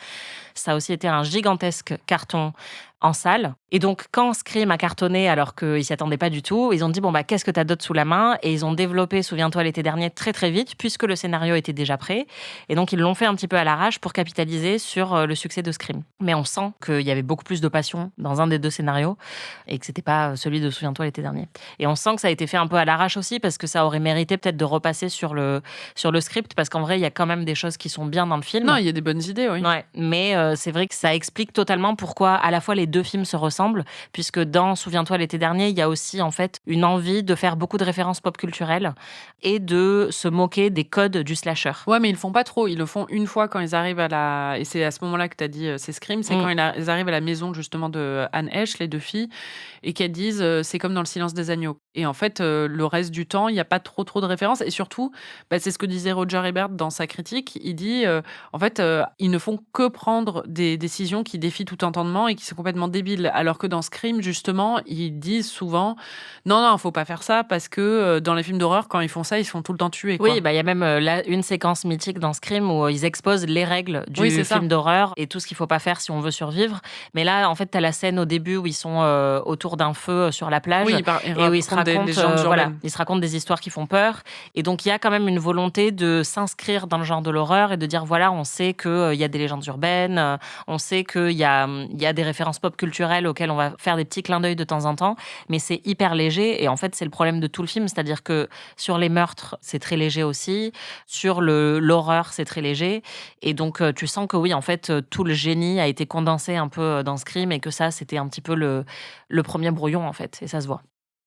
Ça a aussi été un gigantesque carton en salle. Et donc, quand Scream a cartonné, alors qu'ils ne s'y attendaient pas du tout, ils ont dit, qu'est-ce que tu as d'autre sous la main ? Et ils ont développé, souviens-toi, l'été dernier, très très vite, puisque le scénario était déjà prêt. Et donc, ils l'ont fait un petit peu à l'arrache pour capitaliser sur le succès de Scream. Mais on sent qu'il y avait beaucoup plus de passion dans un des 2 scénarios et que ce n'était pas celui de souviens-toi l'été dernier. Et on sent que ça a été fait un peu à l'arrache aussi, parce que ça aurait mérité peut-être de repasser sur le script, parce qu'en vrai, il y a quand même des choses qui sont bien dans le film. Non, il y a des bonnes idées, oui. Ouais, mais c'est vrai que ça explique totalement pourquoi à la fois les 2 films se ressemblent, puisque dans Souviens-toi l'été dernier, il y a aussi en fait une envie de faire beaucoup de références pop culturelles et de se moquer des codes du slasher. Ouais, mais ils le font pas trop. Ils le font une fois quand ils arrivent et c'est à ce moment-là que tu as dit c'est Scream, c'est quand ils arrivent à la maison justement de Anne Heche, les 2 filles, et qu'elles disent c'est comme dans Le Silence des agneaux. Et en fait, le reste du temps, il n'y a pas trop de références. Et surtout, c'est ce que disait Roger Ebert dans sa critique. Il dit, en fait, ils ne font que prendre des décisions qui défient tout entendement et qui sont complètement débiles. Alors que dans Scream, justement, ils disent souvent non, faut pas faire ça parce que dans les films d'horreur, quand ils font ça, ils se font tout le temps tuer. Quoi. Oui, il y a même une séquence mythique dans Scream où ils exposent les règles du film d'horreur et tout ce qu'il faut pas faire si on veut survivre. Mais là, en fait, tu as la scène au début où ils sont autour d'un feu sur la plage et où ils se racontent des histoires qui font peur. Et donc, il y a quand même une volonté de s'inscrire dans le genre de l'horreur et de dire, voilà, on sait qu'il y a des légendes urbaines, on sait qu'il y a des références pop culturelles auxquelles on va faire des petits clins d'œil de temps en temps, mais c'est hyper léger. Et en fait, c'est le problème de tout le film, c'est-à-dire que sur les meurtres, c'est très léger aussi. Sur l'horreur, c'est très léger. Et donc, tu sens que oui, en fait, tout le génie a été condensé un peu dans Scream et que ça, c'était un petit peu le premier brouillon, en fait. Et ça se voit.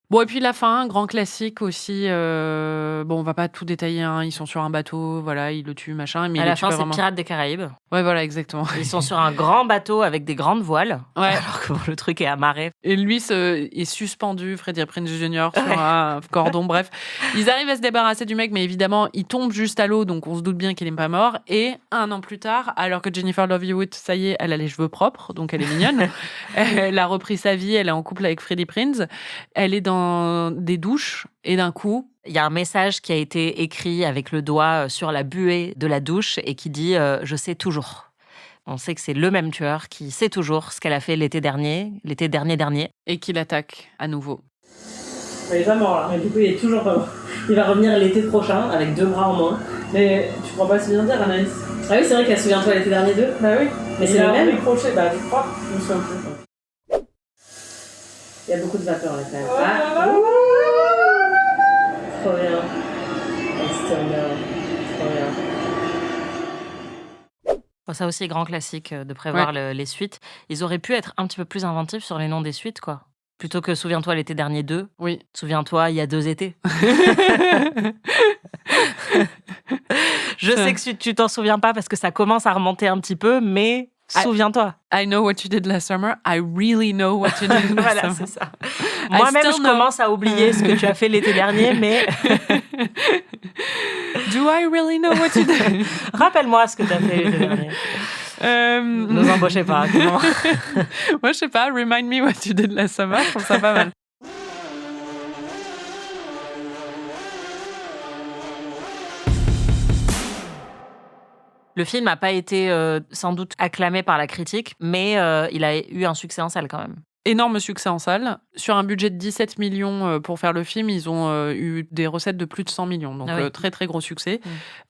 Bon, et puis la fin, grand classique aussi. On va pas tout détailler. Hein. Ils sont sur un bateau, voilà, ils le tuent, machin. Mais à la fin, c'est Pirates des Caraïbes. Ouais, voilà, exactement. Ils sont sur un grand bateau avec des grandes voiles. Ouais. Alors que le truc est amarré. Et lui est suspendu, Freddie Prinze Jr. sur un cordon. Bref, ils arrivent à se débarrasser du mec, mais évidemment, il tombe juste à l'eau, donc on se doute bien qu'il n'est pas mort. Et 1 an plus tard, alors que Jennifer Love Hewitt, ça y est, elle a les cheveux propres, donc elle est mignonne. Elle a repris sa vie, elle est en couple avec Freddie Prinze. Elle est dans des douches et d'un coup, il y a un message qui a été écrit avec le doigt sur la buée de la douche et qui dit « Je sais toujours ». On sait que c'est le même tueur qui sait toujours ce qu'elle a fait l'été dernier. Et qu'il attaque à nouveau. Il est pas mort là, mais du coup il est toujours pas mort. Il va revenir l'été prochain avec 2 bras en moins. Mais tu crois pas si bien dire, Anaïs? Ah oui, c'est vrai qu'elle souviens-toi l'été dernier 2. Bah oui. Mais c'est le même. Décroché, je crois. Je me souviens plus. Il y a beaucoup de vapeur là quand même. Trop bien. Trop bien. Ça aussi, grand classique de prévoir les suites. Ils auraient pu être un petit peu plus inventifs sur les noms des suites, quoi. Plutôt que Souviens-toi l'été dernier 2. Oui. Souviens-toi, il y a 2 étés. Je sais que tu t'en souviens pas parce que ça commence à remonter un petit peu, mais souviens-toi. I know what you did last summer. I really know what you did last voilà, summer. c'est ça. Moi-même, je commence à oublier ce que tu as fait l'été dernier, mais... Do I really know what you did? Rappelle-moi ce que tu as fait l'été dernier. Ne vous embauchez pas. Moi, je sais pas. Remind me what you did last summer. Je trouve ça pas mal. Le film n'a pas été sans doute acclamé par la critique, mais il a eu un succès en salle quand même. énorme succès en salle. Sur un budget de 17 millions pour faire le film, ils ont eu des recettes de plus de 100 millions. Donc, très, très gros succès.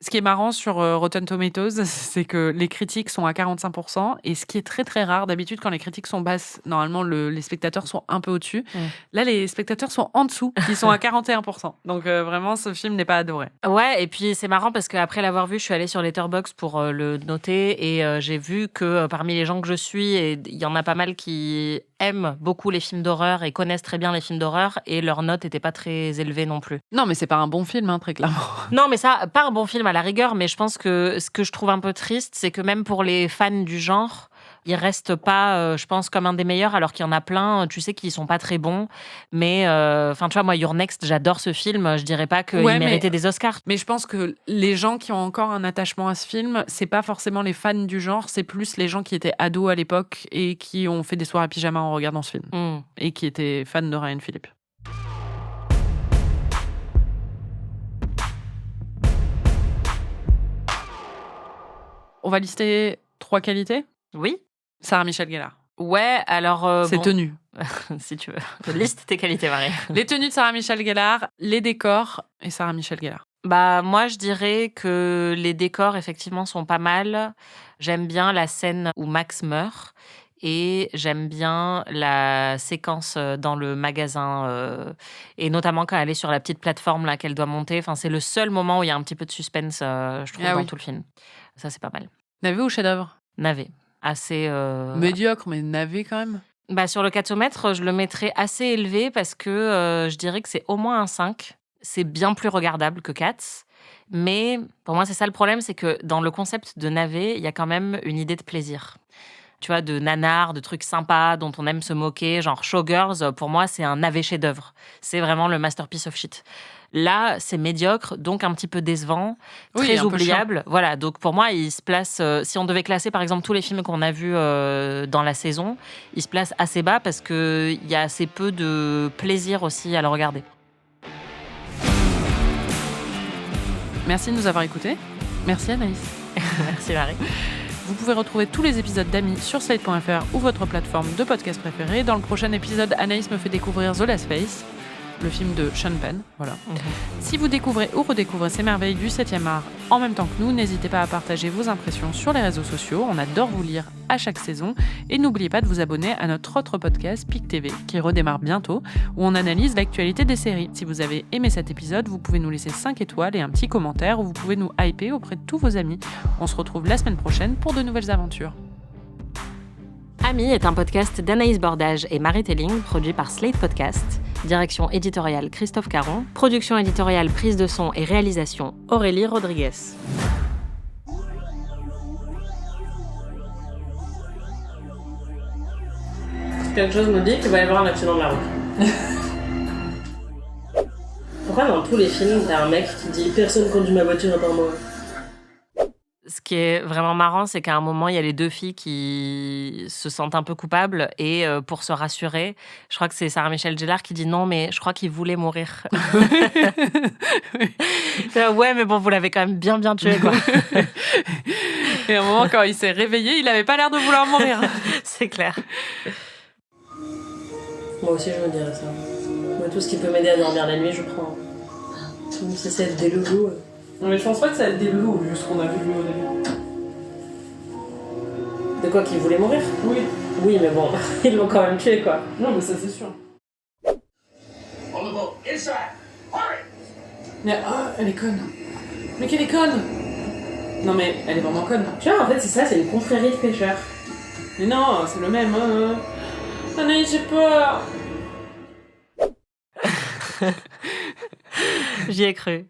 Ce qui est marrant sur Rotten Tomatoes, c'est que les critiques sont à 45%. Et ce qui est très, très rare, d'habitude, quand les critiques sont basses, normalement, les spectateurs sont un peu au-dessus. Là, les spectateurs sont en dessous. Ils sont à 41%. Donc, vraiment, ce film n'est pas adoré. Ouais, et puis c'est marrant parce qu'après l'avoir vu, je suis allée sur Letterboxd pour le noter et j'ai vu que parmi les gens que je suis, il y en a pas mal qui aiment beaucoup les films d'horreur et connaissent très bien les films d'horreur et leur note n'était pas très élevée non plus. Non, mais c'est pas un bon film, hein, très clairement. Non, mais ça, pas un bon film à la rigueur, mais je pense que ce que je trouve un peu triste, c'est que même pour les fans du genre, il reste pas, je pense, comme un des meilleurs, alors qu'il y en a plein, tu sais, qui sont pas très bons. Mais, tu vois, moi, Your Next, j'adore ce film. Je dirais pas qu'il méritait des Oscars. Mais je pense que les gens qui ont encore un attachement à ce film, c'est pas forcément les fans du genre, c'est plus les gens qui étaient ados à l'époque et qui ont fait des soirées pyjama en regardant ce film. Et qui étaient fans de Ryan Phillippe. On va lister 3 qualités. Oui. Sarah Michelle Gellar. Ouais, alors... Ses tenues. Si tu veux. Liste tes qualités, Marie. Les tenues de Sarah Michelle Gellar, les décors et Sarah Michelle Gellar. Bah, moi, je dirais que les décors, effectivement, sont pas mal. J'aime bien la scène où Max meurt. Et j'aime bien la séquence dans le magasin, et notamment quand elle est sur la petite plateforme là qu'elle doit monter. Enfin, c'est le seul moment où il y a un petit peu de suspense, je trouve, dans tout le film. Ça, c'est pas mal. Navet ou chef-d'œuvre ? Navet. Assez... médiocre, mais navet quand même. Bah, sur le catomètre, je le mettrais assez élevé parce que je dirais que c'est au moins un 5. C'est bien plus regardable que Cats. Mais pour moi, c'est ça le problème, c'est que dans le concept de navet, il y a quand même une idée de plaisir. Tu vois, de nanar, de trucs sympas dont on aime se moquer, genre Showgirls, pour moi, c'est un navet chef-d'œuvre. C'est vraiment le masterpiece of shit. Là, c'est médiocre, donc un petit peu décevant, très oubliable. Voilà, donc pour moi, il se place... si on devait classer, par exemple, tous les films qu'on a vus dans la saison, il se place assez bas parce qu'il y a assez peu de plaisir aussi à le regarder. Merci de nous avoir écoutés. Merci Anaïs. Merci Marie. Vous pouvez retrouver tous les épisodes d'Amis sur slate.fr ou votre plateforme de podcast préférée. Dans le prochain épisode, Anaïs me fait découvrir The Last Face, le film de Sean Penn. Voilà. Si vous découvrez ou redécouvrez ces merveilles du 7e art en même temps que nous, n'hésitez pas à partager vos impressions sur les réseaux sociaux. On adore vous lire à chaque saison. Et n'oubliez pas de vous abonner à notre autre podcast, PIC TV, qui redémarre bientôt, où on analyse l'actualité des séries. Si vous avez aimé cet épisode, vous pouvez nous laisser 5 étoiles et un petit commentaire, ou vous pouvez nous hyper auprès de tous vos amis. On se retrouve la semaine prochaine pour de nouvelles aventures. Amis est un podcast d'Anaïs Bordage et Marie Telling, produit par Slate Podcast. Direction éditoriale Christophe Caron. Production éditoriale, prise de son et réalisation Aurélie Rodriguez. Quelque chose me dit qu'il va y avoir un accident de la route. Pourquoi dans tous les films, t'as un mec qui dit « Personne conduit ma voiture à part moi ». Ce qui est vraiment marrant, c'est qu'à un moment, il y a les deux filles qui se sentent un peu coupables et pour se rassurer, je crois que c'est Sarah Michelle Gellar qui dit non, mais je crois qu'il voulait mourir. Ouais, mais bon, vous l'avez quand même bien tué, quoi. Et à un moment, quand il s'est réveillé, il avait pas l'air de vouloir mourir. C'est clair. Moi aussi, je me dirais ça. Moi, tout ce qui peut m'aider à dormir la nuit, je prends. Tout ça, c'est des loulous. Non, mais je pense pas que ça va être des loulous, vu ce qu'on a vu lui au début. De quoi, qu'il voulait mourir ? Oui. Oui, mais bon, ils l'ont quand même tué, quoi. Non, mais ça, c'est sûr. On the boat, inside. Hurry! Mais elle est conne. Mais qu'elle est conne. Non, mais elle est vraiment conne. Tu vois, en fait, c'est ça, c'est une confrérie de pêcheurs. Mais non, c'est le même. Anaïs, j'ai peur. J'y ai cru.